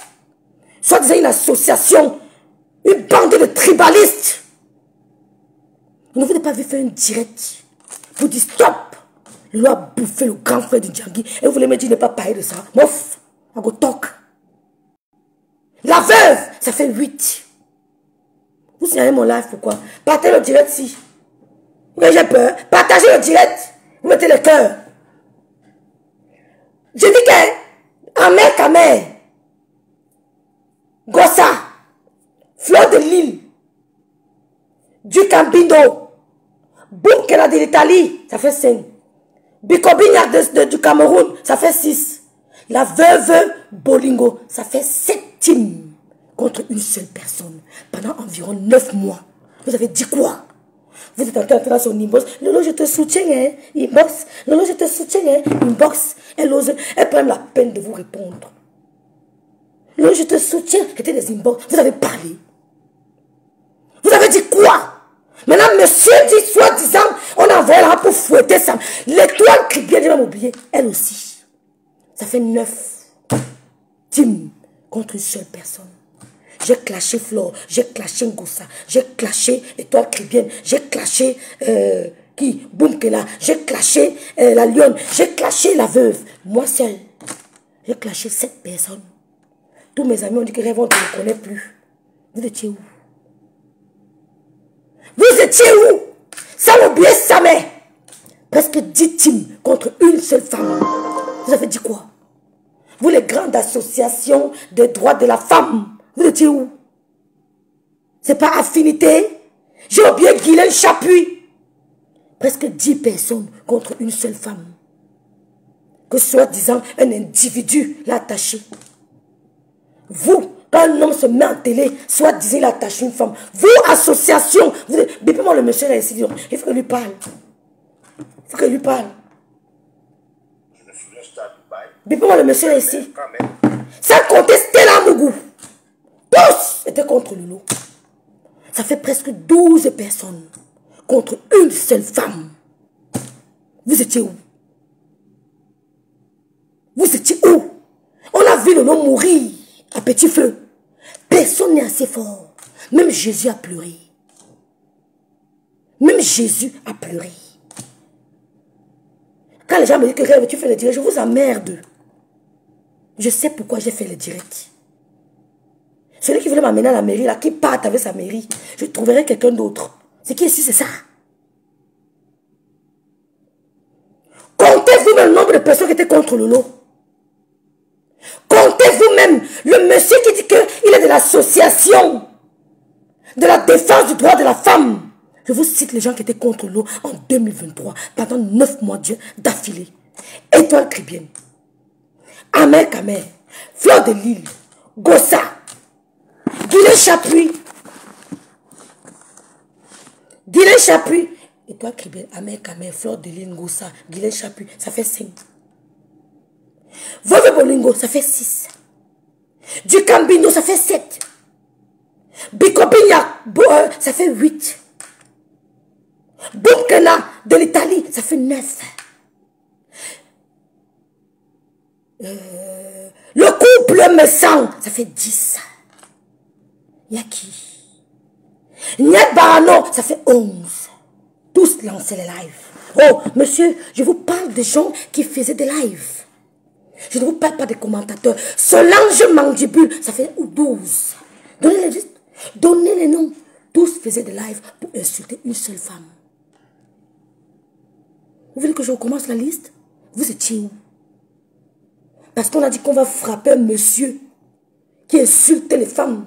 Soit disant une association, une bande de tribalistes. Je ne vous ai pas vu faire une direct. Vous dites stop. Le loi a bouffé le grand frère du Djangui. Et vous voulez me dire ne pas parler de ça. Mouf, I go talk. La veuve, ça fait 8. Vous signalez mon live, pourquoi? Partagez le direct si. Oui, j'ai peur. Partagez le direct. Vous mettez le cœur. Je dis que Amer Kamer, Gossa, Fleur de Lille, du Cambino, Boukela de l'Italie, ça fait 5. Bicobignac du Cameroun, ça fait 6. La veuve Bolingo, ça fait 7 teams contre une seule personne pendant environ 9 mois. Vous avez dit quoi? Vous êtes en train de faire son inbox. Lolo, je te soutiens, hein? Inbox. Lolo, je te soutiens, hein? Inbox. Elle prend la peine de vous répondre. Lolo, je te soutiens. C'était des inbox. Vous avez parlé. Vous avez dit quoi? Maintenant, monsieur dit, soi-disant, on envoie là pour fouetter ça. L'étoile qui vient de m'oublier, elle aussi. Ça fait 9 teams contre une seule personne. J'ai clashé Flore, j'ai clashé Ngossa, j'ai clashé Étoile Cribienne, j'ai clashé Boumkela, j'ai clashé la Lionne, j'ai clashé la veuve. Moi seul, j'ai clashé 7 personnes. Tous mes amis ont dit que Rêve, on ne me connaît plus. Vous étiez où? Vous étiez où? Sans oublier sa mère. Presque 10 teams contre une seule femme. Vous avez dit quoi? Vous les grandes associations des droits de la femme. Vous étiez où? C'est pas affinité? J'ai oublié Guylaine Chapuis. Presque 10 personnes contre une seule femme. Que soi-disant un individu l'a attaché. Vous, quand un homme se met en télé, soi-disant il attache une femme. Vous, association, vous bipez-moi le monsieur là ici. Il faut que lui parle. Il faut que lui parle. Bipez-moi le monsieur là ici. Sans compter Stella Mougou. Tous étaient contre Lolo. Ça fait presque 12 personnes contre une seule femme. Vous étiez où? Vous étiez où? On a vu Lolo mourir à petit feu. Personne n'est assez fort. Même Jésus a pleuré. Même Jésus a pleuré. Quand les gens me disent que Rêve, tu fais le direct, je vous emmerde. Je sais pourquoi j'ai fait le direct. Celui qui voulait m'amener à la mairie, là, qui parte avec sa mairie, je trouverai quelqu'un d'autre. C'est qui ici, c'est ça. Comptez vous-même le nombre de personnes qui étaient contre Lolo. Comptez vous-même le monsieur qui dit qu'il est de l'association de la défense du droit de la femme. Je vous cite les gens qui étaient contre Lolo en 2023, pendant 9 mois d'affilée. Étoile Cribienne, Amer Kamer, Fleur de Lille, Gossa, Guylaine Chapuis. Guylaine Chapuis. Étoile Cribienne, Amer Kamer, Fleur de Lille, Gossa, Guylaine Chapuis. Ça fait 5. Veuve Bolingo, ça fait 6. Du Cambino, ça fait 7. Bicobignac, ça fait 8. Boukena de l'Italie, ça fait 9. Le couple me sang, ça fait 10. Yaki. Niet Barano, ça fait 11. Tous lançaient les lives. Oh, monsieur, je vous parle des gens qui faisaient des lives. Je ne vous parle pas des commentateurs. Solange Mandibule, ça fait 12. Donnez-les juste. Donnez les noms. Tous faisaient des lives pour insulter une seule femme. Vous voulez que je recommence la liste? Vous étiez où? Parce qu'on a dit qu'on va frapper un monsieur qui insulte les femmes,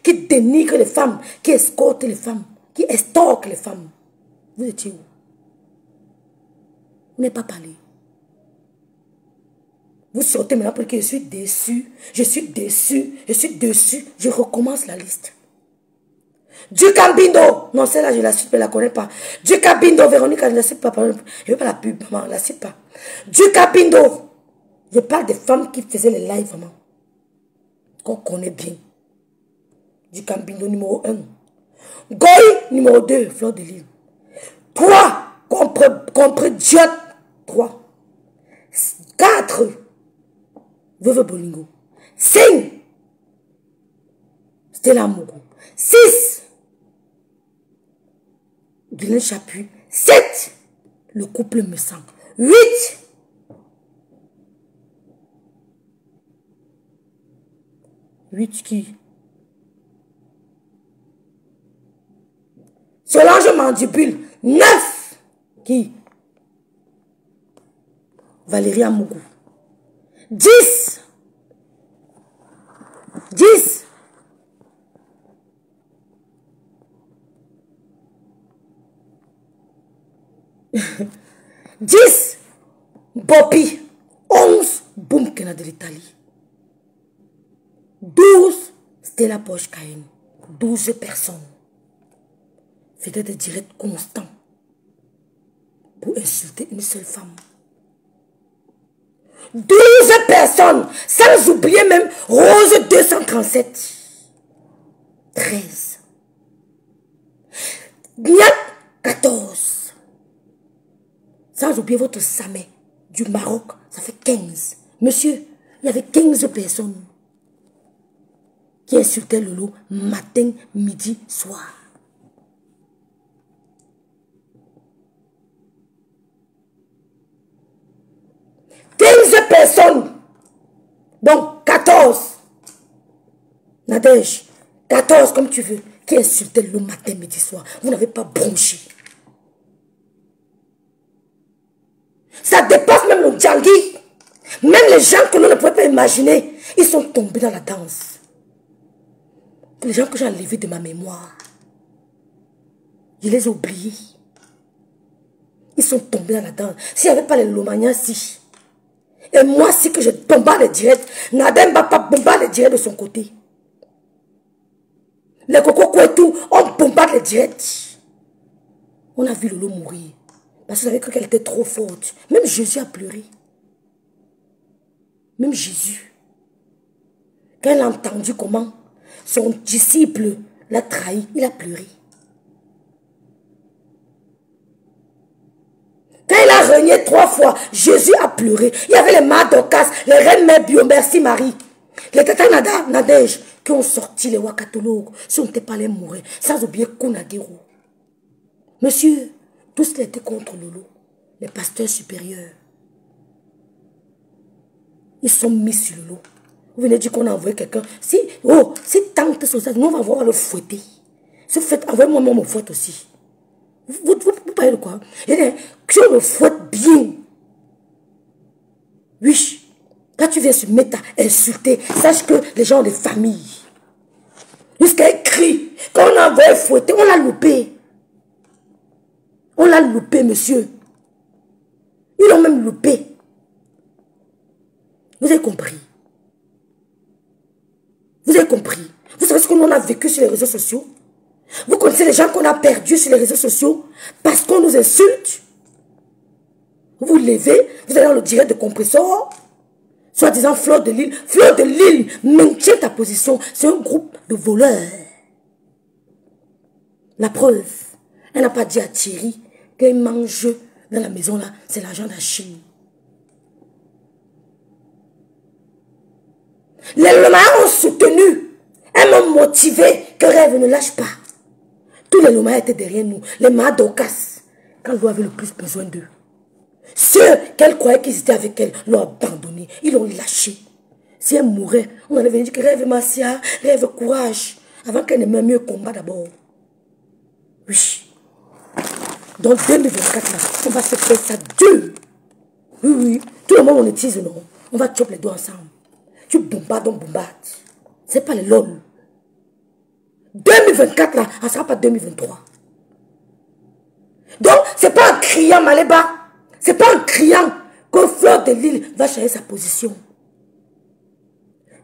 qui dénigre les femmes, qui escorte les femmes, qui estorque les femmes. Vous étiez où? Vous n'avez pas parlé. Vous sortez maintenant pour que je suis déçu, je suis déçu, je suis déçu. Je recommence la liste. Du Cambindo. Non, celle-là, je la cite, mais je ne la connais pas. Du Cambindo, Véronique, je ne la cite pas. Je ne veux pas la pub, maman, je ne la cite pas. Du Cambindo. Je parle des femmes qui faisaient les lives, vraiment. Qu'on connaît bien. Du Cambindo, numéro 1. Goy, numéro 2, Fleur de Lille. 3, contre Dieu. 3. 4, Veuve Bolingo. 5, Stella Mogo. 6, Guylaine Chapuis. 7, le couple me sent. 8, qui? Solange Mandibule. 9, qui? Valérie Amougou. 10, 10, Bobby. 11, Boum Kena de l'Italie. 12, Stella Poche Caïn. 12 personnes. Faisaient des directs constants pour insulter une seule femme. 12 personnes, sans oublier même Rose 237. 13. Niat 14. Sans oublier votre Samé du Maroc, ça fait 15. Monsieur, il y avait 15 personnes qui insultaient Lolo matin, midi, soir. Personnes. Donc 14. Nadège. 14 comme tu veux. Qui insultait le matin, midi, soir. Vous n'avez pas bronché. Ça dépasse même le Djangui. Même les gens que l'on ne pouvait pas imaginer. Ils sont tombés dans la danse. Les gens que j'ai enlevés de ma mémoire. Je les ai oubliés. Ils sont tombés dans la danse. S'il n'y avait pas les Lomagnas, si. Et moi, si que je bombarde les directs, Nadem va pas bombarder les directs de son côté. Les Coco et tout, on bombarde les directs. On a vu Lolo mourir. Parce qu'on avait cru qu'elle était trop forte. Même Jésus a pleuré. Même Jésus. Quand elle a entendu comment son disciple l'a trahi, il a pleuré. Quand il a régné 3 fois, Jésus a pleuré. Il y avait les Madocas, les reines mères bio, merci Marie. Les Tata Nadège qui ont sorti les Wakatologues. Si on n'était pas les mourir, sans oublier Kunagero. Monsieur, tous les étaient contre Lolo. Les pasteurs supérieurs. Ils sont mis sur Lolo. Vous venez dire qu'on a envoyé quelqu'un. Si tante sociale, nous on va voir le fouetter. Si vous faites, envoyez-moi mon fouette aussi. Vous parlez de quoi? Je le fouette bien. Oui. Quand tu viens se mettre à insulter, sache que les gens ont des familles. Jusqu'à écrit. Quand on a envoyé fouetter, on l'a loupé. On l'a loupé, monsieur. Ils l'ont même loupé. Vous avez compris? Vous avez compris? Vous savez ce qu'on a vécu sur les réseaux sociaux? Vous connaissez les gens qu'on a perdus sur les réseaux sociaux parce qu'on nous insulte? Vous levez, vous allez dans le direct de compresseur, soi-disant Fleur de Lille. Fleur de Lille, maintient ta position. C'est un groupe de voleurs. La preuve, elle n'a pas dit à Thierry qu'il mange dans la maison là, c'est l'argent de la Chine. Les Lomayens ont soutenu, elles m'ont motivé que Rêve ne lâche pas. Tous les Lomayens étaient derrière nous, les Madocas, quand l'on avait le plus besoin d'eux. Ceux qu'elle croyait qu'ils étaient avec elle l'ont abandonné, ils l'ont lâché. Si elle mourait, on allait venir dire que Rêve Massia, Rêve courage. Avant qu'elle ne meure, mieux combat d'abord. Oui. Donc 2024, là, on va se faire ça dur. Oui, oui. Tout le monde on utilise, non. On va choper les doigts ensemble. Tu bombardes, on bombarde. C'est pas les lol. 2024, là, ça ne sera pas 2023. Donc, c'est pas en criant, Maléba. C'est pas en criant que Fleur de Lille va changer sa position.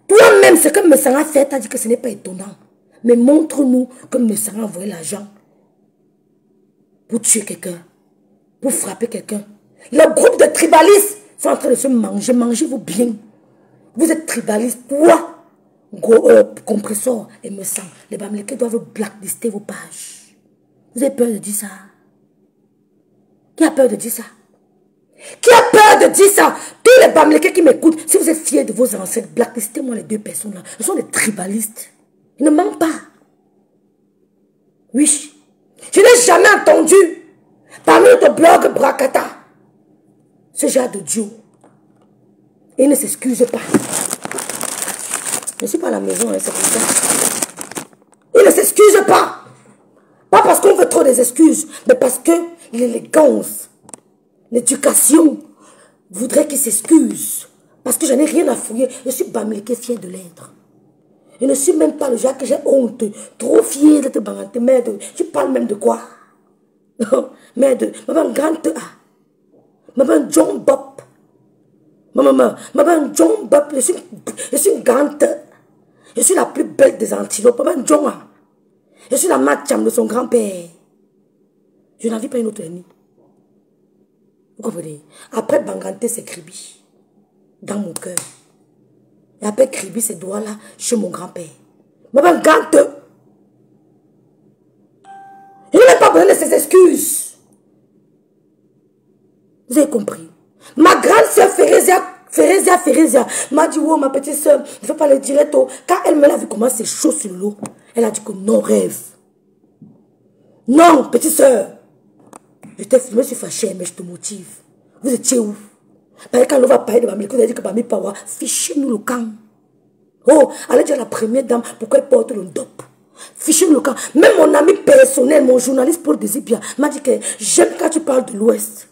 Toi-même, ce que Messara a fait, t'as dit que ce n'est pas étonnant. Mais montre-nous que Messara a envoyé l'argent pour tuer quelqu'un, pour frapper quelqu'un. Le groupe de tribalistes sont en train de se manger. Mangez-vous bien. Vous êtes tribalistes. Quoi? Compressor et me sent. Les Bamileke doivent blacklister vos pages. Vous avez peur de dire ça? Qui a peur de dire ça? Qui a peur de dire ça? Tous les Bamileke qui m'écoutent, si vous êtes fiers de vos ancêtres, blacklistez-moi les deux personnes-là. Ce sont des tribalistes. Ils ne mentent pas. Oui. Je n'ai jamais entendu parmi notre blog Brakata ce genre de duo. Et il ne s'excuse pas. Je ne suis pas à la maison, hein, c'est pour ça. Il ne s'excuse pas. Pas parce qu'on veut trop des excuses, mais parce que l'élégance, l'éducation voudrait qu'il s'excuse. Parce que je n'ai rien à fouiller. Je suis Bamileke fier de l'être. Je ne suis même pas le genre que j'ai honte. Trop fier d'être Bamileke. Merde, tu parles même de quoi? Merde, maman grande A. Maman John Bob. Maman John Bob. Je suis grande. Je suis la plus belle des antilopes. Maman John A. Je suis la matcham de son grand-père. Je n'en vis pas une autre ennemi. Vous comprenez? Après Bangante, c'est Kribi. Dans mon cœur. Et après Kribi, ces doigts-là, chez mon grand-père. Maman Gante. Je ne vais pas besoin de ses excuses. Vous avez compris? Ma grande soeur Férézia m'a dit, oh ma petite soeur, ne fais pas le direct. Quand elle me l'a vu comment c'est chaud sur le lot, elle a dit que non, rêve. Non, petite soeur. Je me suis fâchée, mais je te motive. Vous étiez où? Parce que quand on va parler de Bamileke, vous avez dit que Bamileke Pawa, fichez-nous le camp. Oh, allez dire à la première dame pourquoi elle porte le dop. Fichez-nous le camp. Même mon ami personnel, mon journaliste Paul Désipia, m'a dit que j'aime quand tu parles de l'Ouest.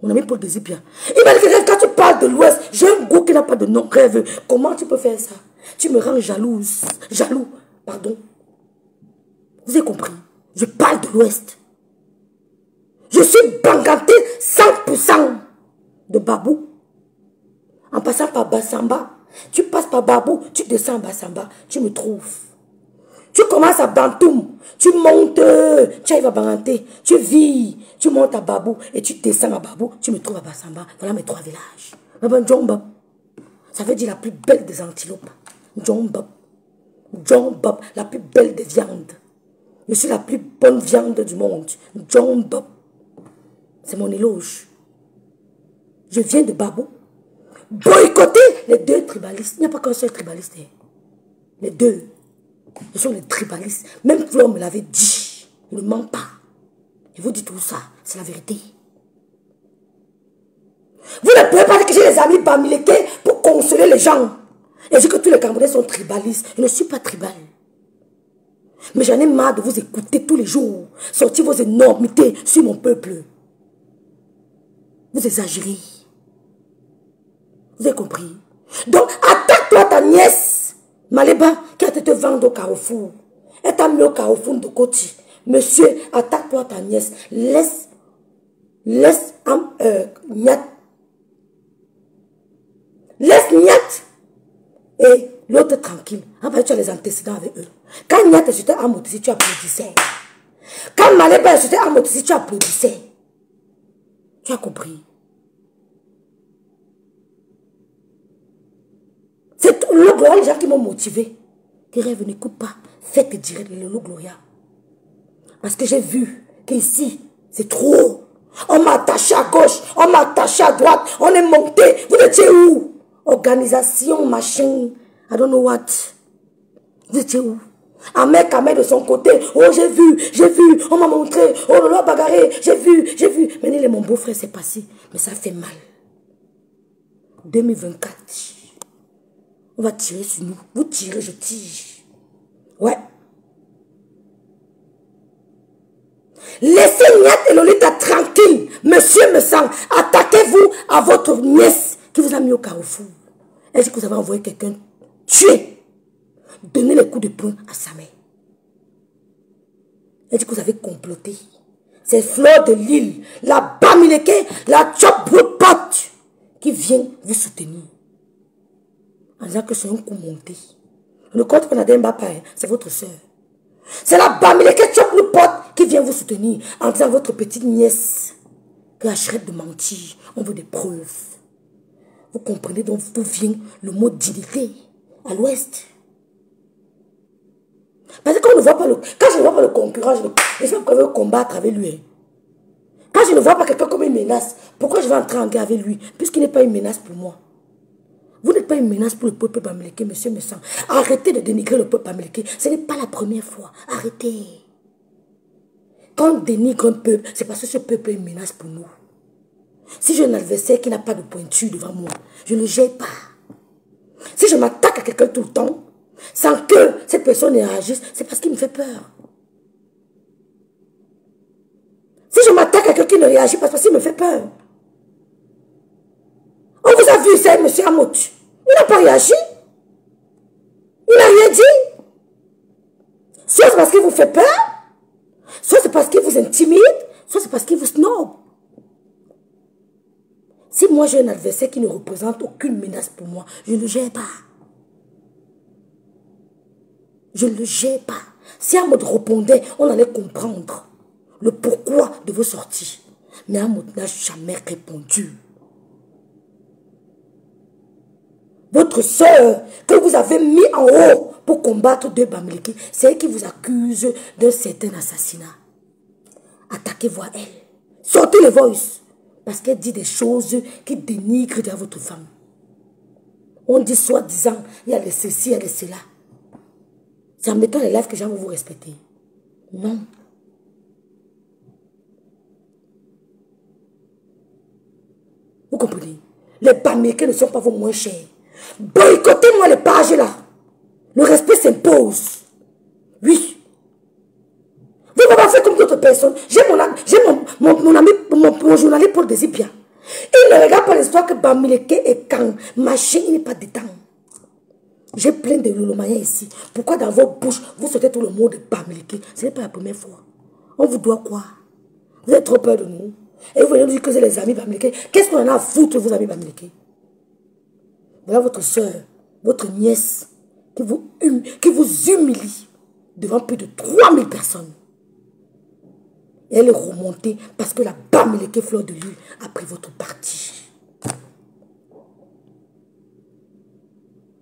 Mon ami Paul Désipia. Il m'a dit que quand tu parles de l'Ouest, j'ai un goût qui n'a pas de nom. Rêve. Comment tu peux faire ça? Tu me rends jalouse. Jaloux. Pardon. Vous avez compris? Je parle de l'Ouest. Je suis banganté 100% de Babou. En passant par Bassamba. Tu passes par Babou, tu descends à Bassamba. Tu me trouves. Tu commences à Bantoum. Tu montes. Tu arrives à Banganté. Tu vis. Tu montes à Babou. Et tu descends à Babou. Tu me trouves à Bassamba. Voilà mes 3 villages. John Bob. Ça veut dire la plus belle des antilopes. John Bob. John Bob. La plus belle des viandes. Je suis la plus bonne viande du monde. John Bob. C'est mon éloge. Je viens de Babou. Boycotter les 2 tribalistes. Il n'y a pas qu'un seul tribaliste. Les 2. Ce sont les tribalistes. Même Fleur me l'avait dit. Il ne ment pas. Je vous dis tout ça. C'est la vérité. Vous ne pouvez pas dire que j'ai les amis Bamileke pour consoler les gens. Et dire que tous les Camerounais sont tribalistes. Je ne suis pas tribal. Mais j'en ai marre de vous écouter tous les jours. Sortir vos énormités sur mon peuple. Vous exagérez. Vous avez compris? Donc, attaque-toi ta nièce, Maléba, qui a été te vendre au Carrefour. Elle t'a mis au Carrefour de Koti. Monsieur, attaque-toi ta nièce. Laisse Niat. Laisse Niat. Et l'autre tranquille. Après, tu as les antécédents avec eux. Quand Niat est jeté à Motissi, tu applaudissais. Quand Maléba est jeté à Motissi, tu applaudissais. Tu as compris? C'est tout le Gloria, les gens qui m'ont motivé. Tes rêves, n'écoute pas. Faites direct le Gloria. Parce que j'ai vu qu'ici, c'est trop. On m'a attaché à gauche, on m'a attaché à droite, on est monté. Vous étiez où? Organisation, machin, I don't know what. Vous étiez où? Ahmed Kamel de son côté, oh j'ai vu, on m'a montré, oh le loi bagarré, j'ai vu. Maintenant il est mon beau-frère, c'est passé, mais ça fait mal. 2024, on va tirer sur nous, vous tirez, je tire. Ouais. Laissez Niat et Lolita tranquille. Monsieur me sent. Attaquez-vous à votre nièce qui vous a mis au carrefour. Est-ce que vous avez envoyé quelqu'un tuer? Donnez les coups de poing à sa mère. Est-ce que vous avez comploté? C'est Fleur de Lille, la Bamileke, la Chop Pot qui vient vous soutenir. En disant que c'est un coup monté. Le compte qu'on a d'Mbapa, c'est votre soeur. C'est la Bamileke Chop Pot qui vient vous soutenir en disant à votre petite nièce que arrête de mentir. On veut des preuves. Vous comprenez donc d'où vient le mot dignité à l'ouest. Parce que quand, quand je ne vois pas le concurrent, je ne sais pas pourquoi je veux combattre avec lui. Quand je ne vois pas quelqu'un comme une menace, pourquoi je vais entrer en guerre avec lui? Puisqu'il n'est pas une menace pour moi. Vous n'êtes pas une menace pour le peuple bamileke, monsieur Messan. Arrêtez de dénigrer le peuple bamileke. Ce n'est pas la première fois. Arrêtez. Quand on dénigre un peuple, c'est parce que ce peuple est une menace pour nous. Si j'ai un adversaire qui n'a pas de pointure devant moi, je ne le gère pas. Si je m'attaque à quelqu'un tout le temps, sans que cette personne réagisse, c'est parce qu'il me fait peur. Si je m'attaque à quelqu'un qui ne réagit pas, c'est parce qu'il me fait peur. On vous a vu, c'est M. Amout. Il n'a pas réagi. Il n'a rien dit. Soit c'est parce qu'il vous fait peur, soit c'est parce qu'il vous intimide, soit c'est parce qu'il vous snob. Si moi j'ai un adversaire qui ne représente aucune menace pour moi, je ne le gère pas. Je ne le gère pas. Si Amout répondait, on allait comprendre le pourquoi de vos sorties. Mais Amout n'a jamais répondu. Votre soeur que vous avez mis en haut pour combattre deux Bamileke, c'est elle qui vous accuse d'un certain assassinat. Attaquez-vous à elle. Sortez les voices. Parce qu'elle dit des choses qui dénigrent à votre femme. On dit soi-disant, il y a les ceci, il y a les cela. C'est en mettant les lives que les gens vont vous respecter. Non. Vous comprenez? Les Bamileke ne sont pas vos moins chers. Boycottez-moi les pages là. Le respect s'impose. Oui. Vous ne pouvez pas faire comme d'autres personnes. J'ai mon ami, mon journaliste Paul Désibia. Il ne regarde pas l'histoire que Bamileke et quand machin, il n'est pas dedans. J'ai plein de lolomayens ici. Pourquoi dans vos bouches, vous sortez tout le mot de Bamileke? Ce n'est pas la première fois. On vous doit quoi? Vous avez trop peur de nous. Et vous venez nous dire que c'est les amis Bamileke. Qu'est-ce qu'on en a à foutre, vos amis Bamileke? Voilà votre soeur, votre nièce, qui vous humilie devant plus de 3000 personnes. Et elle est remontée parce que la Bamileke Fleur de Lille a pris votre parti.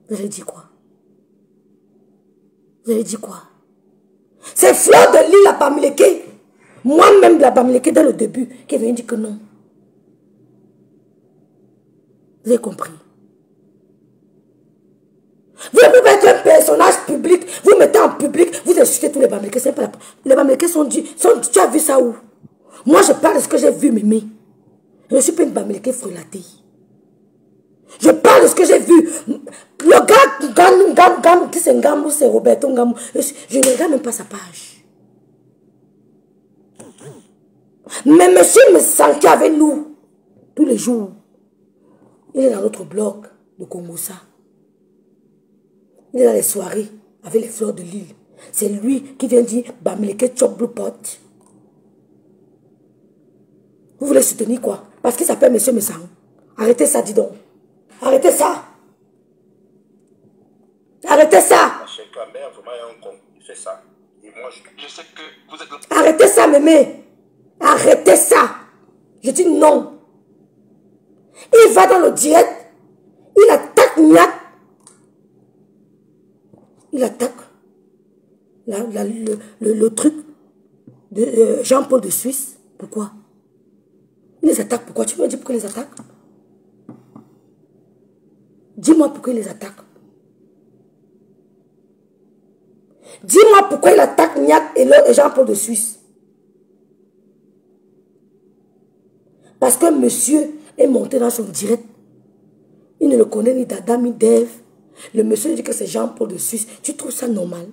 Vous avez dit quoi? Vous avez dit quoi? C'est Fleur de Lille, la Bamileke. Moi-même, la Bamileke, dès le début, qui est venue dire que non. Vous avez compris? Vous ne pouvez pas être un personnage public, vous mettez en public, vous insultez tous les Bamileke. Les Bamileke sont dit, tu as vu ça où? Moi, je parle de ce que j'ai vu, Mémé. Je ne suis pas une Bamileke frelatée. Je parle de ce que j'ai vu. Le gars, qui c'est Ngamou, c'est Roberto Ngamou. Je ne regarde même pas sa page. Mais monsieur me sent avec nous tous les jours. Il est dans notre blog de Congossa. Il est dans les soirées avec les Fleurs de Lille. C'est lui qui vient dire Bamileke Chop Blue Pot. Vous voulez soutenir quoi? Parce qu'il s'appelle Monsieur Messang. Arrêtez ça, dis donc. Arrêtez ça. Arrêtez ça. Arrêtez ça, mémé. Arrêtez ça. Je dis non. Il va dans le direct. Il attaque Niat. Il attaque le truc de Jean-Paul de Suisse. Pourquoi? Il les attaque. Pourquoi? Tu me dis pourquoi il les attaque? Dis-moi pourquoi il les attaque. Dis-moi pourquoi il attaque Niat et Jean-Paul de Suisse. Parce que monsieur est monté dans son direct. Il ne le connaît ni d'Adam ni d'Ève. Le monsieur dit que c'est Jean-Paul de Suisse. Tu trouves ça normal?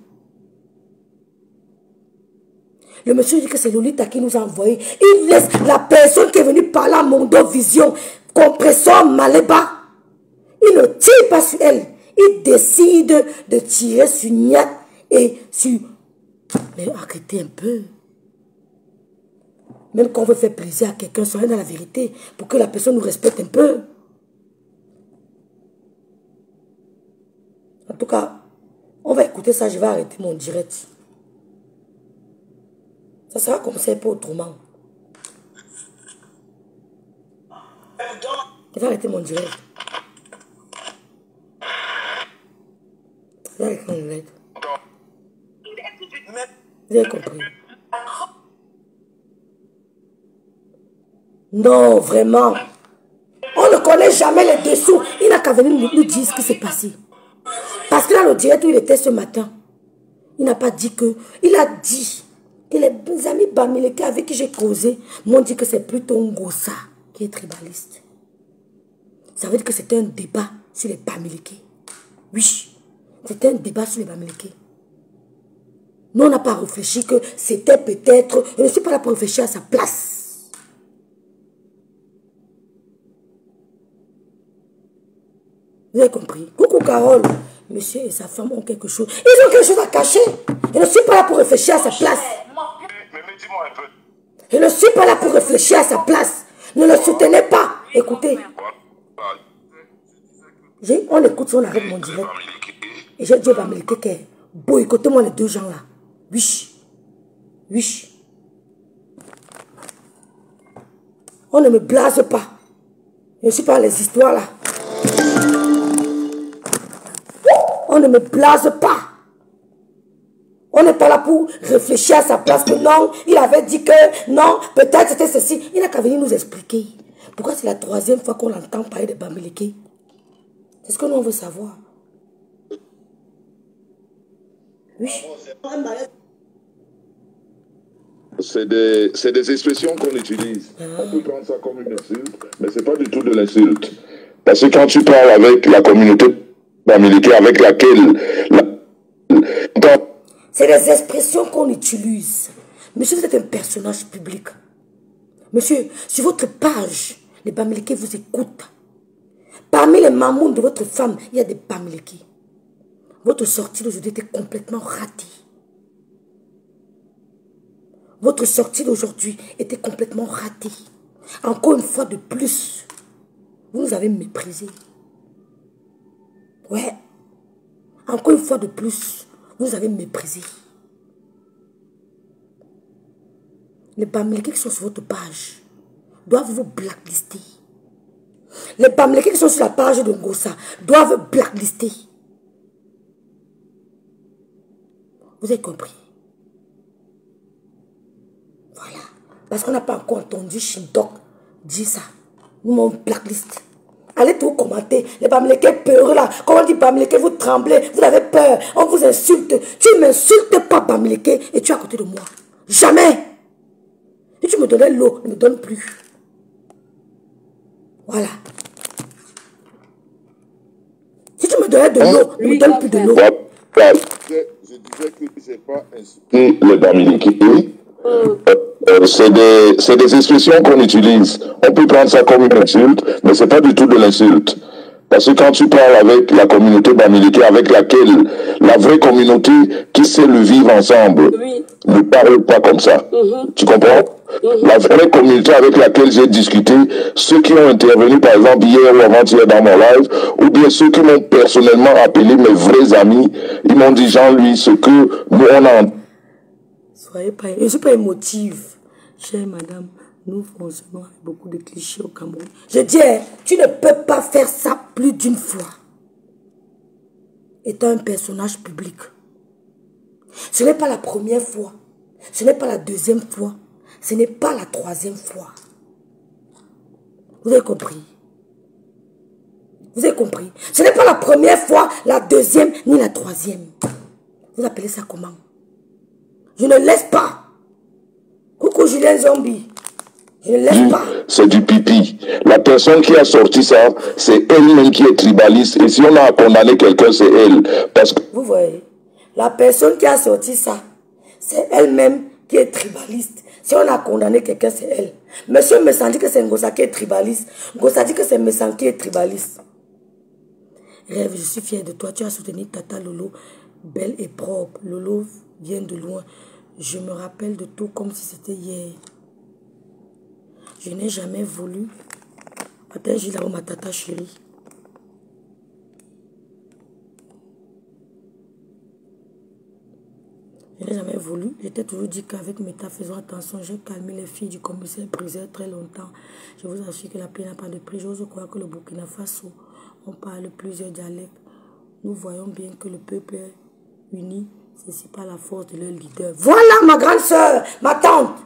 Le monsieur dit que c'est Lolita qui nous a envoyé. Il laisse la personne qui est venue parler à Mondo Vision, compresseur Maleba. Il ne tire pas sur elle. Il décide de tirer sur Niat et sur... Mais arrêtez un peu. Même quand on veut faire plaisir à quelqu'un, soyez dans la vérité pour que la personne nous respecte un peu. En tout cas, on va écouter ça, je vais arrêter mon direct. Ça sera comme ça et pas autrement. Je vais arrêter mon direct. Je vais arrêter mon direct. Vous avez compris? Non, vraiment. On ne connaît jamais les dessous. Il n'a qu'à venir nous dire ce qui s'est passé. Parce que dans le direct où il était ce matin, il n'a pas dit que... Il a dit que les amis Bamileke avec qui j'ai causé m'ont dit que c'est plutôt Ngossa qui est tribaliste. Ça veut dire que c'était un débat sur les Bamileke. Oui, c'était un débat sur les Bamileke. Nous, on n'a pas réfléchi que c'était peut-être... Je ne suis pas là pour réfléchir à sa place. Vous avez compris? Coucou Carole. Monsieur et sa femme ont quelque chose. Ils ont quelque chose à cacher. Je ne suis pas là pour réfléchir à sa place. Je ne suis pas là pour réfléchir à sa place. Ne le soutenez pas. Écoutez. On écoute, on arrête mon direct. Et j'ai dit au Bamileke que boycottez-moi les deux gens là. Oui. Oui. On ne me blase pas. Je ne suis pas les histoires là. On ne me blase pas. On n'est pas là pour réfléchir à sa place. Que non, il avait dit que non, peut-être c'était ceci. Il n'a qu'à venir nous expliquer. Pourquoi c'est la troisième fois qu'on entend parler de Bamileke? C'est ce que nous on veut savoir. Oui. C'est des expressions qu'on utilise. On peut prendre ça comme une insulte, mais ce n'est pas du tout de l'insulte. Parce que quand tu parles avec la communauté Bamileke avec laquelle... C'est des expressions qu'on utilise. Monsieur, vous êtes un personnage public. Monsieur, sur votre page, les Bamileke vous écoutent. Parmi les mamounes de votre femme, il y a des Bamileke. Votre sortie d'aujourd'hui était complètement ratée. Votre sortie d'aujourd'hui était complètement ratée. Encore une fois de plus, vous nous avez méprisés. Ouais. Encore une fois de plus, vous avez méprisé. Les Bamileke qui sont sur votre page doivent vous blacklister. Les Bamileke qui sont sur la page de Ngossa doivent blacklister. Vous avez compris? Voilà. Parce qu'on n'a pas encore entendu Shindok dire ça. Nous m'ont blacklist. Allez tout commenter. Les Bamileke peureux là. Quand on dit Bamileke, vous tremblez. Vous avez peur. On vous insulte. Tu ne m'insultes pas Bamileke et tu es à côté de moi. Jamais. Si tu me donnais l'eau, ne me donne plus. Voilà. Si tu me donnais de l'eau, ne me donne plus de l'eau. Je disais que c'est pas insulter les Bamileke. C'est des expressions qu'on utilise. On peut prendre ça comme une insulte, mais ce n'est pas du tout de l'insulte. Parce que quand tu parles avec la communauté Bamileke, avec laquelle la vraie communauté qui sait le vivre ensemble, ne parle pas comme ça. Tu comprends? La vraie communauté avec laquelle j'ai discuté, ceux qui ont intervenu par exemple hier ou avant-hier dans mon live, ou bien ceux qui m'ont personnellement appelé mes vrais amis, ils m'ont dit Jean-Louis, ce que nous on a... Soyez pas... Je ne suis pas émotive, chère madame. Nous fonctionnons avec beaucoup de clichés au Cameroun. Je dis, tu ne peux pas faire ça plus d'une fois. Étant un personnage public. Ce n'est pas la première fois. Ce n'est pas la deuxième fois. Ce n'est pas la troisième fois. Vous avez compris? Vous avez compris? Ce n'est pas la première fois, la deuxième, ni la troisième. Vous appelez ça comment? Je ne laisse pas. Coucou Julien Zombie. Je ne laisse pas. C'est du pipi. La personne qui a sorti ça, c'est elle-même qui est tribaliste. Et si on a condamné quelqu'un, c'est elle. Parce que... Vous voyez, la personne qui a sorti ça, c'est elle-même qui est tribaliste. Si on a condamné quelqu'un, c'est elle. Monsieur Messan dit que c'est Ngossa qui est tribaliste. Ngossa dit que c'est Messan qui est tribaliste. Rêve, je suis fière de toi. Tu as soutenu Tata Lolo, belle et propre. Lolo vient de loin. Je me rappelle de tout comme si c'était hier. Je n'ai jamais voulu. Attends, j'ai là ma tata chérie. Je n'ai jamais voulu. J'étais toujours dit qu'avec Meta, faisons attention. J'ai calmé les filles du commissaire priseur très longtemps. Je vous assure que la paix n'a pas de prix. J'ose croire que le Burkina Faso, on parle plusieurs dialectes. Nous voyons bien que le peuple est uni. C'est pas la force de leur leader. Voilà ma grande soeur, ma tante.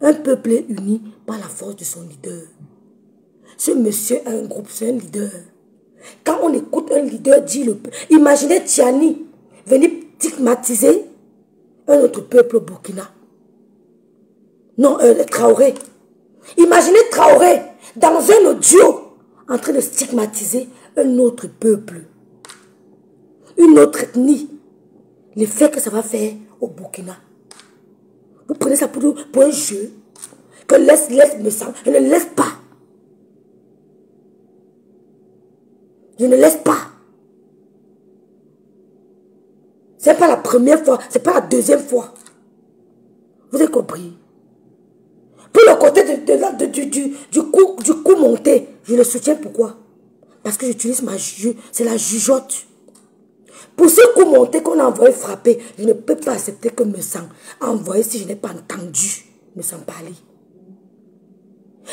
Un peuple est uni par la force de son leader. Ce monsieur a un groupe, c'est un leader. Quand on écoute un leader dire le peuple, imaginez Tiani venir stigmatiser un autre peuple au Burkina. Non, Traoré. Imaginez Traoré dans un audio en train de stigmatiser un autre peuple. Une autre ethnie. L'effet que ça va faire au Burkina. Vous prenez ça pour un jeu. Que laisse me semble. Je ne laisse pas. Je ne laisse pas. C'est pas la première fois, c'est pas la deuxième fois. Vous avez compris? Pour le côté du coup monté, je le soutiens. Pourquoi? Parce que j'utilise ma juge, c'est la jugeote. Pour ce coup monté qu'on a envoyé frapper, je ne peux pas accepter que me sent envoyé si je n'ai pas entendu me sent parler.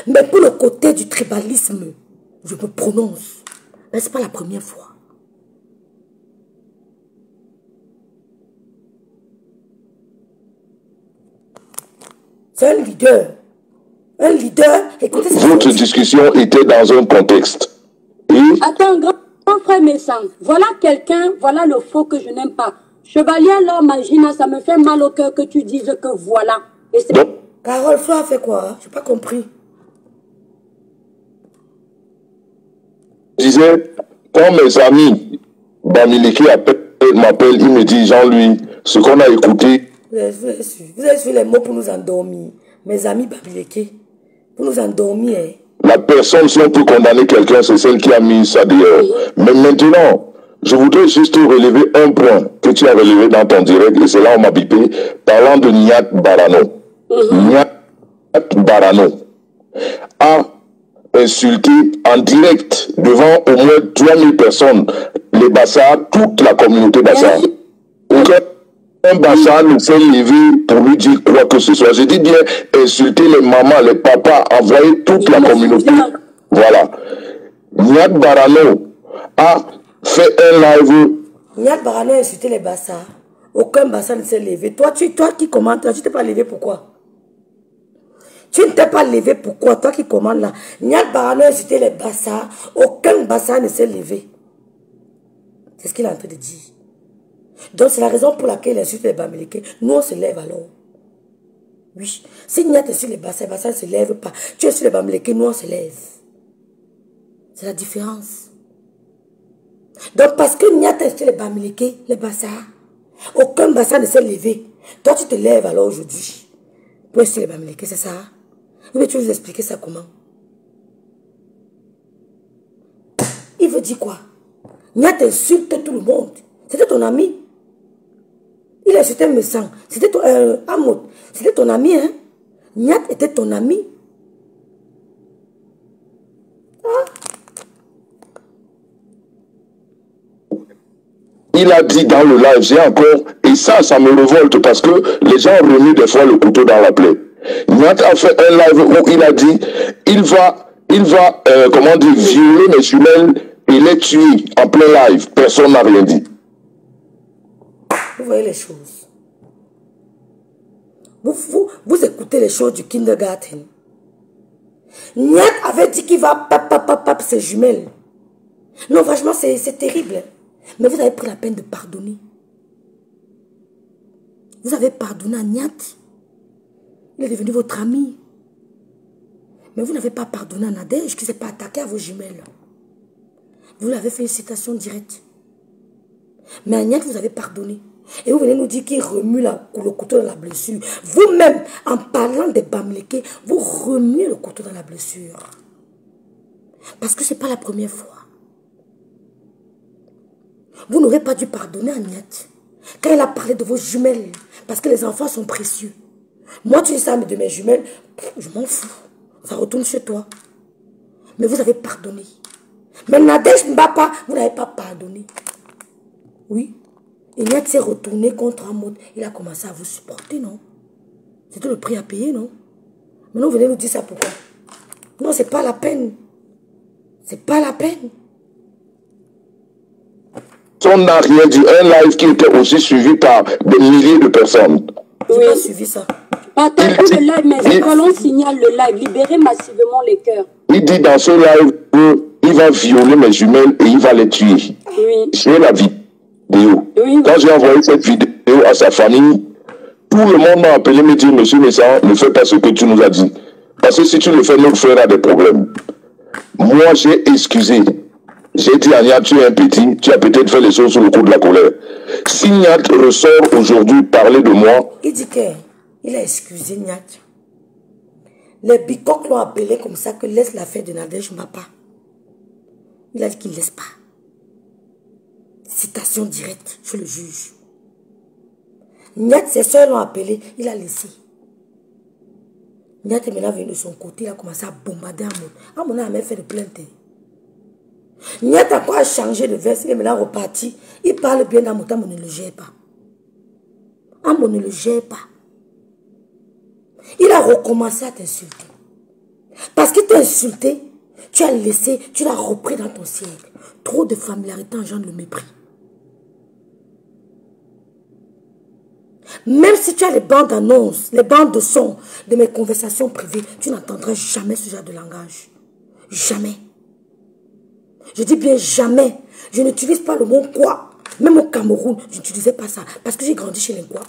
Mais pour le côté du tribalisme, je me prononce. Mais ce n'est pas la première fois. C'est un leader. Un leader, écoutez... Votre discussion était dans un contexte. Et... Attends, grand frère Messan, voilà quelqu'un, voilà le faux que je n'aime pas. Chevalier, alors, Magina, ça me fait mal au cœur que tu dises que voilà. Et Carole Flo a fait quoi? Je n'ai pas compris. Je disais, quand mes amis Bamileke m'appellent, ils me disent, Jean-Louis, ce qu'on a écouté... Vous avez su les mots pour nous endormir. Mes amis Bamileke, pour nous endormir. Hein. La personne, si on peut condamner quelqu'un, c'est celle qui a mis ça dehors. Mais maintenant, je voudrais juste relever un point que tu as relevé dans ton direct, et c'est là où on m'a bipé, parlant de Niat Barano. Niat Barano a insulté en direct devant au moins 3000 personnes, les Bassars, toute la communauté Bassar. Un Bassar ne s'est levé pour lui dire quoi que ce soit. Je dis bien insulter les mamans, les papas, envoyer toute la communauté. Voilà. Niat Barano a fait un live. Niat Barano a insulté les Bassars. Aucun Bassar ne s'est levé. Toi qui commentes, tu t'es pas levé pourquoi? Tu ne t'es pas levé pourquoi? Toi qui commandes là. Niat Barano a insulté les Bassars. Aucun Bassar ne s'est levé. C'est ce qu'il est en train de dire. Donc c'est la raison pour laquelle il insulte les Bamileke. Nous on se lève alors. Oui. Si Niat est sur les Bassars ne se lève pas. Tu es sur les Bamileke, nous on se lève. C'est la différence. Donc parce que Niat est sur les Bamileke, les Bassars, aucun Bassar ne s'est levé. Toi tu te lèves alors aujourd'hui. Pour sur les Bamileke, c'est ça? Mais tu veux vous expliquer ça comment? Il veut dire quoi? Niat insulte tout le monde. C'était ton ami. Il a insulté Messan. C'était ton Amout. C'était ton ami, hein? Niat était ton ami. Ah. Il a dit dans le live, j'ai encore, et ça me révolte parce que les gens remuent des fois le couteau dans la plaie. Niat a fait un live où il a dit, il va comment dire, violer mes jumelles et les tuer en plein live. Personne n'a rien dit. Vous voyez les choses. Vous écoutez les choses du kindergarten. Niat avait dit qu'il va pap ses jumelles. Non, franchement, c'est terrible. Mais vous avez pris la peine de pardonner. Vous avez pardonné à Niat. Il est devenu votre ami. Mais vous n'avez pas pardonné à Nadège qui ne s'est pas attaqué à vos jumelles. Vous l'avez fait une citation directe. Mais à Niat, vous avez pardonné. Et vous venez nous dire qu'il remue le couteau dans la blessure. Vous-même, en parlant des Bamileke, vous remuez le couteau dans la blessure. Parce que ce n'est pas la première fois. Vous n'aurez pas dû pardonner à Agnès quand elle a parlé de vos jumelles. Parce que les enfants sont précieux. Moi, tu dis ça de mes jumelles, je m'en fous. Ça retourne chez toi. Mais vous avez pardonné. Mais Nadège Mbapa, vous n'avez pas pardonné. Oui. Agnès s'est retourné contre un mot. Il a commencé à vous supporter, non? C'était le prix à payer, non? Maintenant, vous venez nous dire ça pourquoi? Non, c'est pas la peine. C'est pas la peine. On n'a rien dit. Un live qui était aussi suivi par des milliers de personnes. Oui. J'ai pas suivi ça. Partagez le live, mais quand on signale le live, libérez massivement les cœurs. Il dit dans ce live qu'il va violer mes jumelles et il va les tuer. Oui. C'est la vidéo. Oui. Quand j'ai envoyé cette vidéo à sa famille, tout le monde m'a appelé me dire, monsieur Messant, ne fais pas ce que tu nous as dit. Parce que si tu le fais, notre frère a des problèmes. Moi, j'ai excusé. J'ai dit à Niat, tu es un petit, tu as peut-être fait les choses sous le coup de la colère. Si Niat ressort aujourd'hui parler de moi... Il dit qu'il a excusé Niat. Les bicoques l'ont appelé comme ça, que laisse l'affaire de Nadège Mbapa. Il a dit qu'il ne laisse pas. Citation directe, je le juge. Niat, ses soeurs l'ont appelé, il a laissé. Niat est maintenant venu de son côté, il a commencé à bombarder Amon. Amon a même fait de plainte. Niat a encore changé de verse, il est maintenant reparti. Il parle bien d'Amon, Amon ne le gère pas. Amon ne le gère pas. Il a recommencé à t'insulter. Parce qu'il t'a insulté, tu as laissé, tu l'as repris dans ton siècle. Trop de familiarité engendre le mépris. Même si tu as les bandes d'annonces, les bandes de son de mes conversations privées, tu n'entendras jamais ce genre de langage. Jamais. Je dis bien jamais. Je n'utilise pas le mot quoi. Même au Cameroun, je n'utilisais pas ça. Parce que j'ai grandi chez les quoi.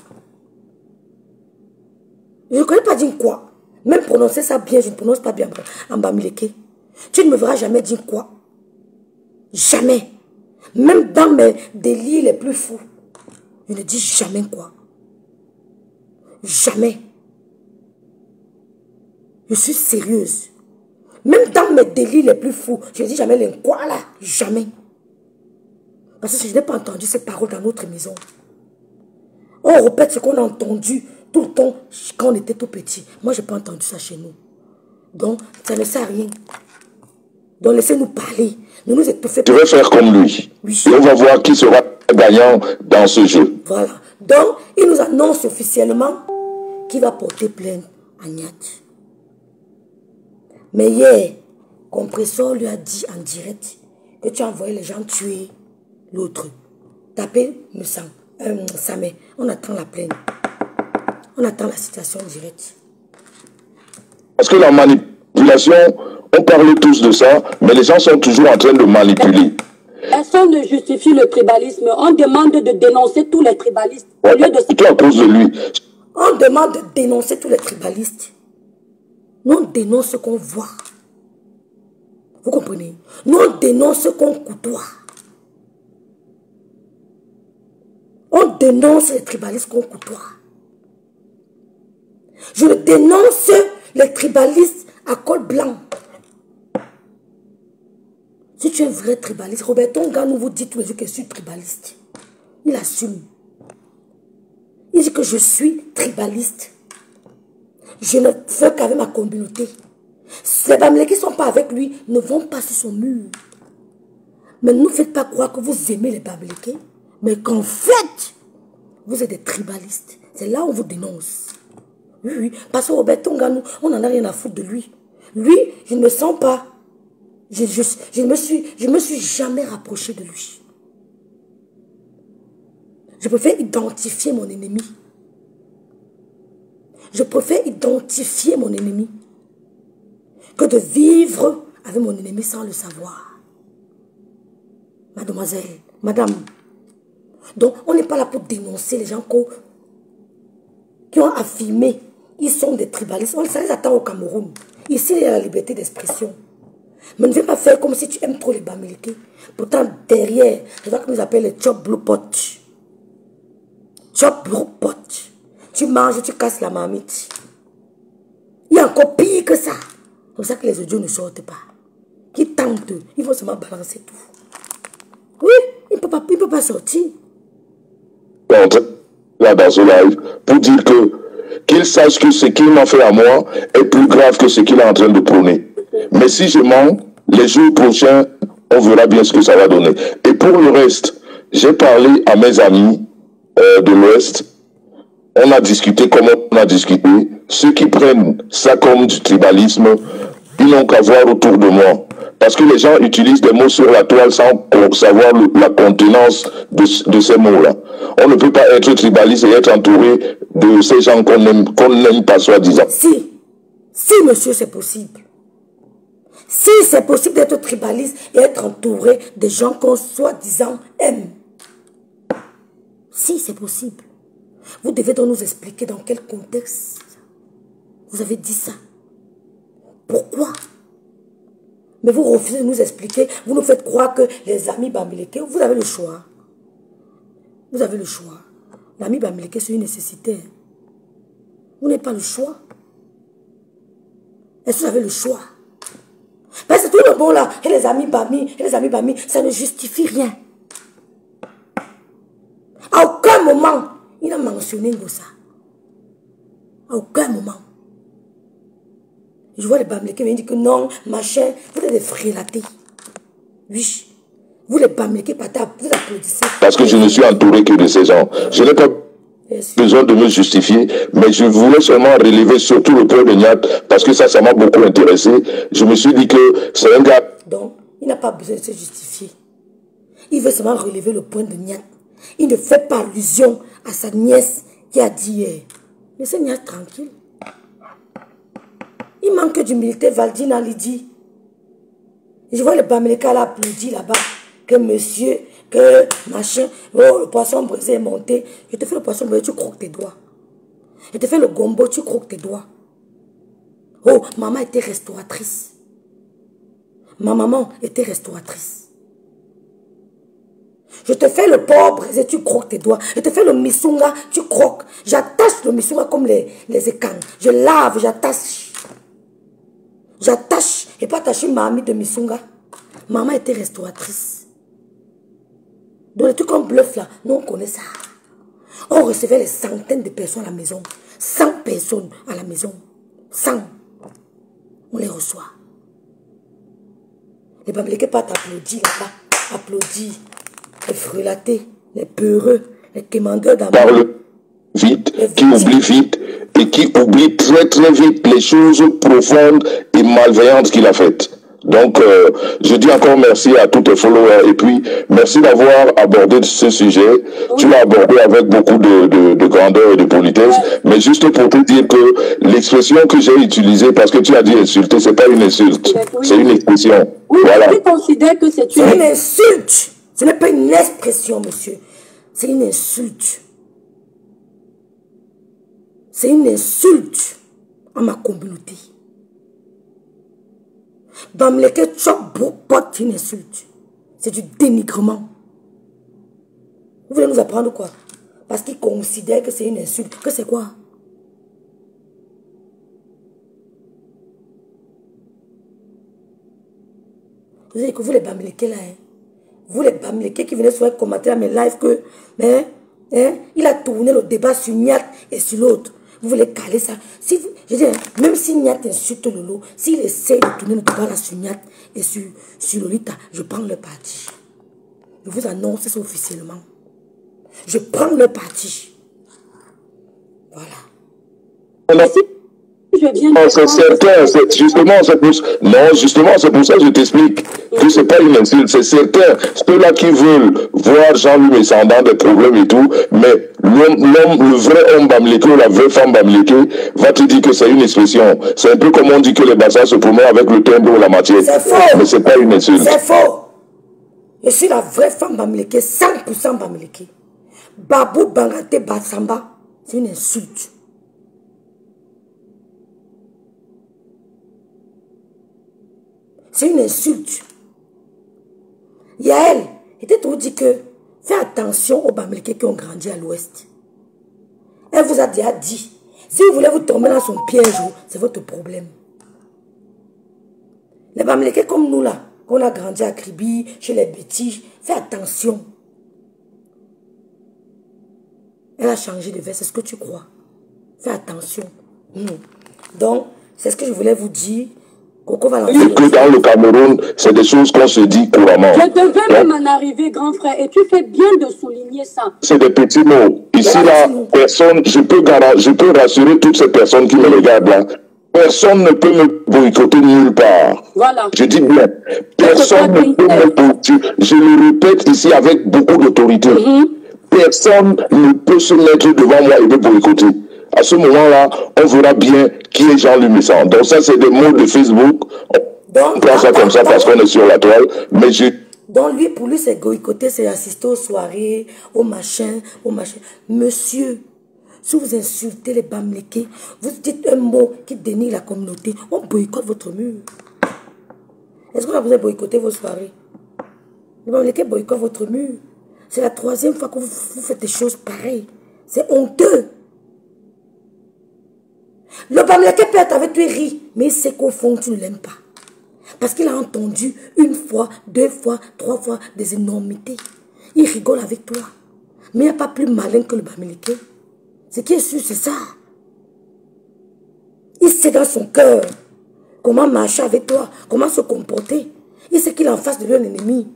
Je ne connais pas dire quoi. Même prononcer ça bien, je ne prononce pas bien en Bamileke. Tu ne me verras jamais dire quoi. Jamais. Même dans mes délires les plus fous, je ne dis jamais quoi. Jamais. Je suis sérieuse. Même dans mes délires les plus fous, je ne dis jamais les quoi là. Jamais. Parce que je n'ai pas entendu ces paroles dans notre maison. On répète ce qu'on a entendu tout le temps quand on était tout petit. Moi, je n'ai pas entendu ça chez nous. Donc, ça ne sert à rien. Donc, laissez-nous parler. Je vais faire comme lui. Oui. Et on va voir qui sera gagnant dans ce jeu. Voilà. Donc, il nous annonce officiellement qu'il va porter plainte à Niat. Mais hier, Compressor lui a dit en direct que tu as envoyé les gens tuer l'autre. Tapez Samé. On attend la plainte. On attend la citation directe. Parce que la manipulation, on parle tous de ça, mais les gens sont toujours en train de manipuler. Personne ne justifie le tribalisme. On demande de dénoncer tous les tribalistes. Au lieu de... Tout à cause de lui. On demande de dénoncer tous les tribalistes. Nous, on dénonce ce qu'on voit. Vous comprenez? Nous, on dénonce ce qu'on côtoie. On dénonce les tribalistes qu'on côtoie. Je dénonce les tribalistes à col blanc. Si tu es un vrai tribaliste, Roberto Nganou vous dit tous les jours que je suis tribaliste. Il assume. Il dit que je suis tribaliste. Je ne veux qu'avec ma communauté. Les Bamileke qui ne sont pas avec lui ne vont pas sur son mur. Mais ne nous faites pas croire que vous aimez les Bamileke, mais qu'en fait, vous êtes des tribalistes. C'est là où on vous dénonce. Oui, oui. Parce que Roberto Nganou, on n'en a rien à foutre de lui. Lui, je ne me sens pas. Je me suis jamais rapproché de lui. Je préfère identifier mon ennemi. Je préfère identifier mon ennemi que de vivre avec mon ennemi sans le savoir. Mademoiselle, madame. Donc, on n'est pas là pour dénoncer les gens qui ont affirmé ils sont des tribalistes. Ça les attend au Cameroun. Ici, il y a la liberté d'expression. Mais ne fais pas faire comme si tu aimes trop les Bamileke. Pourtant, derrière, c'est ça qu'on nous appelle les chop blue pot. Tu as gros pote. Tu manges, tu casses la marmite. Il y a encore pire que ça. C'est pour ça que les audios ne sortent pas. Qui tentent, ils vont seulement balancer tout. Oui, il ne peut pas sortir. Là, dans ce live, pour dire qu'il sache que ce qu'il m'a fait à moi est plus grave que ce qu'il est en train de prôner. Mais si je mens, les jours prochains, on verra bien ce que ça va donner. Et pour le reste, j'ai parlé à mes amis de l'Ouest. On a discuté comme on a discuté. Ceux qui prennent ça comme du tribalisme, ils n'ont qu'à voir autour de moi. Parce que les gens utilisent des mots sur la toile sans savoir la contenance de ces mots-là. On ne peut pas être tribaliste et être entouré de ces gens qu'on n'aime pas soi-disant. Si monsieur, c'est possible. Si c'est possible d'être tribaliste et être entouré de gens qu'on soi-disant aime. Si c'est possible. Vous devez donc nous expliquer dans quel contexte vous avez dit ça. Pourquoi? Mais vous refusez de nous expliquer. Vous nous faites croire que les amis Bamileke, vous avez le choix. Vous avez le choix. L'ami Bamileke, c'est une nécessité. Vous n'avez pas le choix. Est-ce que vous avez le choix? Parce que tout le monde là, et les amis Bami, ça ne justifie rien. À aucun moment, il a mentionné ça. À aucun moment. Je vois les Bamileke qui me disent que non, machin, vous êtes des frélatés. Oui. Vous les Bamileke, vous applaudissez. Parce que je ne suis entouré que de ces gens. Je n'ai pas besoin de me justifier, mais je voulais seulement relever surtout le point de Niat, parce que ça m'a beaucoup intéressé. Je me suis dit que c'est un gars... Donc, il n'a pas besoin de se justifier. Il veut seulement relever le point de Niat. Il ne fait pas allusion à sa nièce qui a dit laissez Niat tranquille. Il manque d'humilité, Valdina Lydie. Je vois le Bamileke l'applaudir là-bas. Que monsieur, que machin, oh, le poisson brisé est monté. Je te fais le poisson brisé, tu croques tes doigts. Je te fais le gombo, tu croques tes doigts. Oh, maman était restauratrice. Ma maman était restauratrice. Je te fais le porc brisé, tu croques tes doigts. Je te fais le missunga, tu croques. J'attache le missunga comme les écangs. Je lave, j'attache. J'attache. Et pas attacher mamie de missunga. Maman était restauratrice. Dans les trucs comme bluff là, nous on connaît ça. On recevait les centaines de personnes à la maison. 100 personnes à la maison. 100. On les reçoit. Les Bamileke pas t'applaudissent là-bas. Applaudis. Les frelatés, les peureux, les commandeurs d'amour. Parle vite, qui oublie vite et qui oublie très très vite les choses profondes et malveillantes qu'il a faites. Donc, je dis encore merci à tous tes followers et puis merci d'avoir abordé ce sujet. Oui. Tu l'as abordé avec beaucoup de grandeur et de politesse, mais juste pour te dire que l'expression que j'ai utilisée, parce que tu as dit insulter, c'est pas une insulte, c'est une expression. Oui, voilà. Je considère que c'est une insulte. Ce n'est pas une expression, monsieur. C'est une insulte. C'est une insulte à ma communauté. Bamileke, tu portes une insulte. C'est du dénigrement. Vous voulez nous apprendre quoi? Parce qu'ils considèrent que c'est une insulte. Que c'est quoi? Vous savez que vous les Bamileke là, hein? Vous les Bamileke qui venez souvent commenter à mes lives que il a tourné le débat sur Niat et sur l'autre. Vous voulez caler ça. Si vous, je dis, même si Niat insulte Lolo, s'il essaie de tourner le débat là sur Niat et sur Lolita, je prends le parti. Je vous annonce ça officiellement. Je prends le parti. Voilà. C'est certain, justement, c'est pour ça que je t'explique que c'est pas une insulte, c'est certain. Ceux-là qui veulent voir Jean-Louis Messan dans des problèmes et tout, mais le vrai homme Bamileke ou la vraie femme Bamileke va te dire que c'est une expression. C'est un peu comme on dit que les bassins se promènent avec le timbre ou la matière. C'est faux. Mais c'est pas une insulte. C'est faux. Je suis la vraie femme Bamileke, 100% Bamileke. Babou Bangate Batsamba, c'est une insulte. C'est une insulte. Yael était tout dit que fais attention aux Bamileke qui ont grandi à l'ouest. Elle vous a déjà dit. Si vous voulez vous tomber dans son piège, c'est votre problème. Les Bamileke comme nous là, qu'on a grandi à Kribi, chez les bêtises, fais attention. Elle a changé de veste, c'est ce que tu crois. Fais attention. Donc, c'est ce que je voulais vous dire. Coco va lancer. Et que dans le Cameroun, c'est des choses qu'on se dit couramment. Je devais même en arriver, grand frère, et tu fais bien de souligner ça. C'est des petits mots. Ici, là, personne, je peux rassurer toutes ces personnes qui me regardent là. Personne ne peut me boycotter nulle part. Voilà. Je dis bien, personne ne peut me boycotter. Je le répète ici avec beaucoup d'autorité. Personne ne peut se mettre devant moi et me boycotter. À ce moment-là, on verra bien qui est Jean-Luc Messant. Donc ça, c'est des mots de Facebook. On prend ça comme ça parce qu'on est sur la toile. Mais donc lui, pour lui, c'est boycotter, c'est assister aux soirées, aux machins, Monsieur, si vous insultez les Bamileke, vous dites un mot qui dénie la communauté, on boycotte votre mur. Est-ce qu'on a besoin de boycotter vos soirées? Les Bamileke boycottent votre mur. C'est la 3e fois que vous faites des choses pareilles. C'est honteux. Le Bamileke peut être avec toi et rire, mais il sait qu'au fond, tu ne l'aimes pas. Parce qu'il a entendu 1 fois, 2 fois, 3 fois des énormités. Il rigole avec toi. Mais il n'y a pas plus malin que le Bamileke. Ce qui est sûr, c'est ça. Il sait dans son cœur comment marcher avec toi, comment se comporter. Il sait qu'il est en face de lui un ennemi.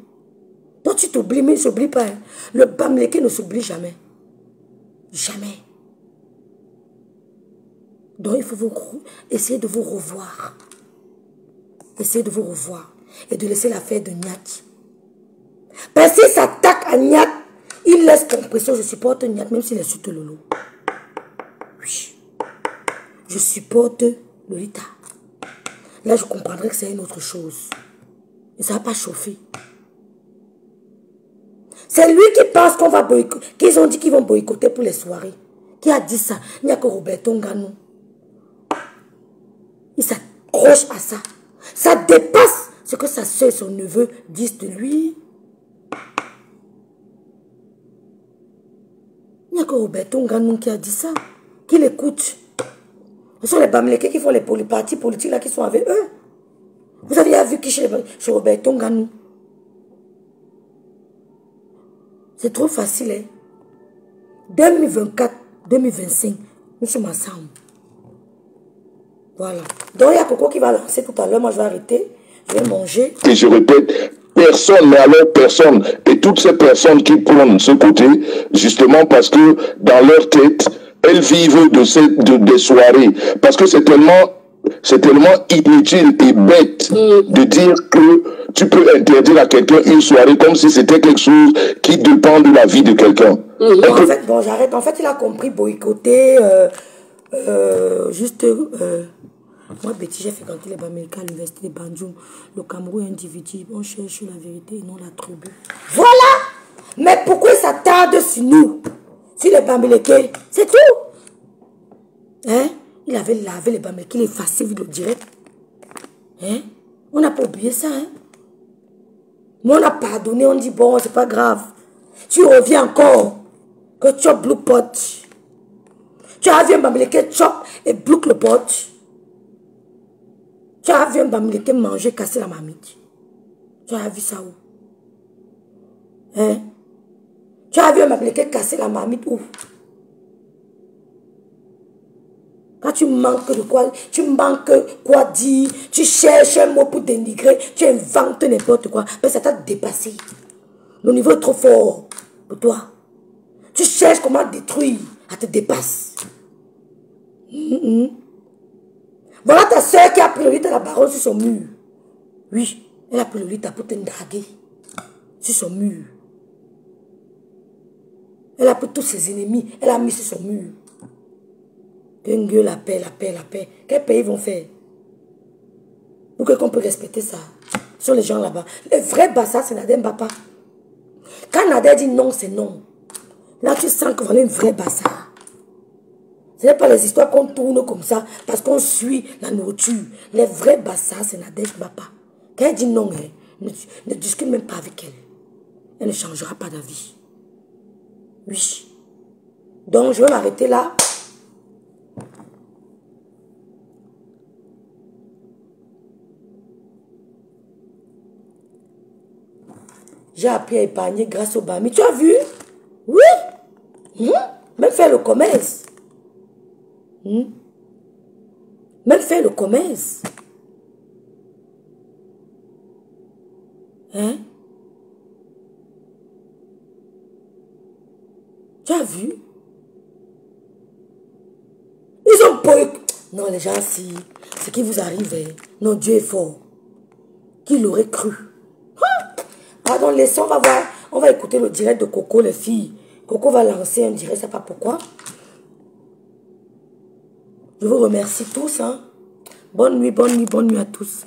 Toi, tu t'oublies, mais il ne s'oublie pas. Hein. Le Bamileke ne s'oublie jamais. Jamais. Donc, il faut essayer de vous revoir. Essayez de vous revoir. Et de laisser l'affaire de Nyat. Parce qu'il s'attaque à Nyat, il laisse compression. Je supporte Nyat, même s'il est sous Lolo. Oui. Je supporte Lolita. Là, je comprendrais que c'est une autre chose. Et ça ne va pas chauffer. C'est lui qui pense qu'on va boycotter, qu'ils ont dit qu'ils vont boycotter pour les soirées. Qui a dit ça? Il n'y a que Roberto Nganou. Il s'accroche à ça. Ça dépasse ce que sa soeur et son neveu disent de lui. Il n'y a que Roberto Nganou qui a dit ça. Qui l'écoute. Ce sont les Bamileke qui font les partis politiques là qui sont avec eux. Vous avez vu qui chez Roberto Nganou? C'est trop facile, hein? 2024, 2025, nous sommes ensemble. Voilà. Donc, il y a Coco qui va lancer tout à l'heure. Moi, je vais arrêter. Je vais manger. Et je répète, personne, mais alors personne. Et toutes ces personnes qui prennent ce côté, justement parce que dans leur tête, elles vivent des soirées. Parce que c'est tellement inutile et bête de dire que tu peux interdire à quelqu'un une soirée comme si c'était quelque chose qui dépend de la vie de quelqu'un. En fait, bon, j'arrête. En fait, il a compris boycotter, moi, Betty, j'ai fréquenté les Bamileke à l'université de Banjul. Le Cameroun est individu. On cherche la vérité et non la tribu. Voilà! Mais pourquoi il s'attarde sur nous? Sur les Bamileke? C'est tout! Hein? Il avait lavé les Bamileke, il est effacé vidéo direct. Hein? On n'a pas oublié ça, hein? Mais on a pardonné, on dit bon, c'est pas grave. Tu reviens encore. Que tu bloques le pot. Tu as vu un Bamileke chop et bloque le pot. Tu as vu un Bamileke manger, casser la marmite. Tu as vu ça où? Hein? Tu as vu un Bamileke casser la marmite où? Quand tu manques de quoi, tu manques quoi dire, tu cherches un mot pour dénigrer, tu inventes n'importe quoi, mais ça t'a dépassé. Le niveau est trop fort pour toi. Tu cherches comment détruire, ça te dépasse. Voilà ta soeur qui a pris le lit à la baronne sur son mur. Oui, elle a pris le lit pour te draguer sur son mur. Elle a pris tous ses ennemis, elle a mis sur son mur. La paix, la paix, la paix. Quel pays vont faire? Pour qu'on peut respecter ça. Ce sont les gens là-bas. Le vrai bassa, c'est Nader Mbapa. Quand Nader dit non, c'est non. Là, tu sens que voilà une vraie bassa. Ce n'est pas les histoires qu'on tourne comme ça parce qu'on suit la nourriture. Les vrais bassa, c'est Nader Mbapa. Quand elle dit non, ne discute même pas avec elle. Elle ne changera pas d'avis. Oui. Donc, je vais m'arrêter là. J'ai appris à épargner grâce au Bami. Tu as vu? Oui. Même faire le commerce. Même faire le commerce. Hein? Tu as vu? Ils ont pas... Non, les gens, si... Ce qui vous arrive, hein? Non, Dieu est fort. Qui l'aurait cru? Pardon, laissons, on va voir. On va écouter le direct de Coco, les filles. Coco va lancer un direct, je ne sais pas pourquoi. Je vous remercie tous. Hein? Bonne nuit à tous.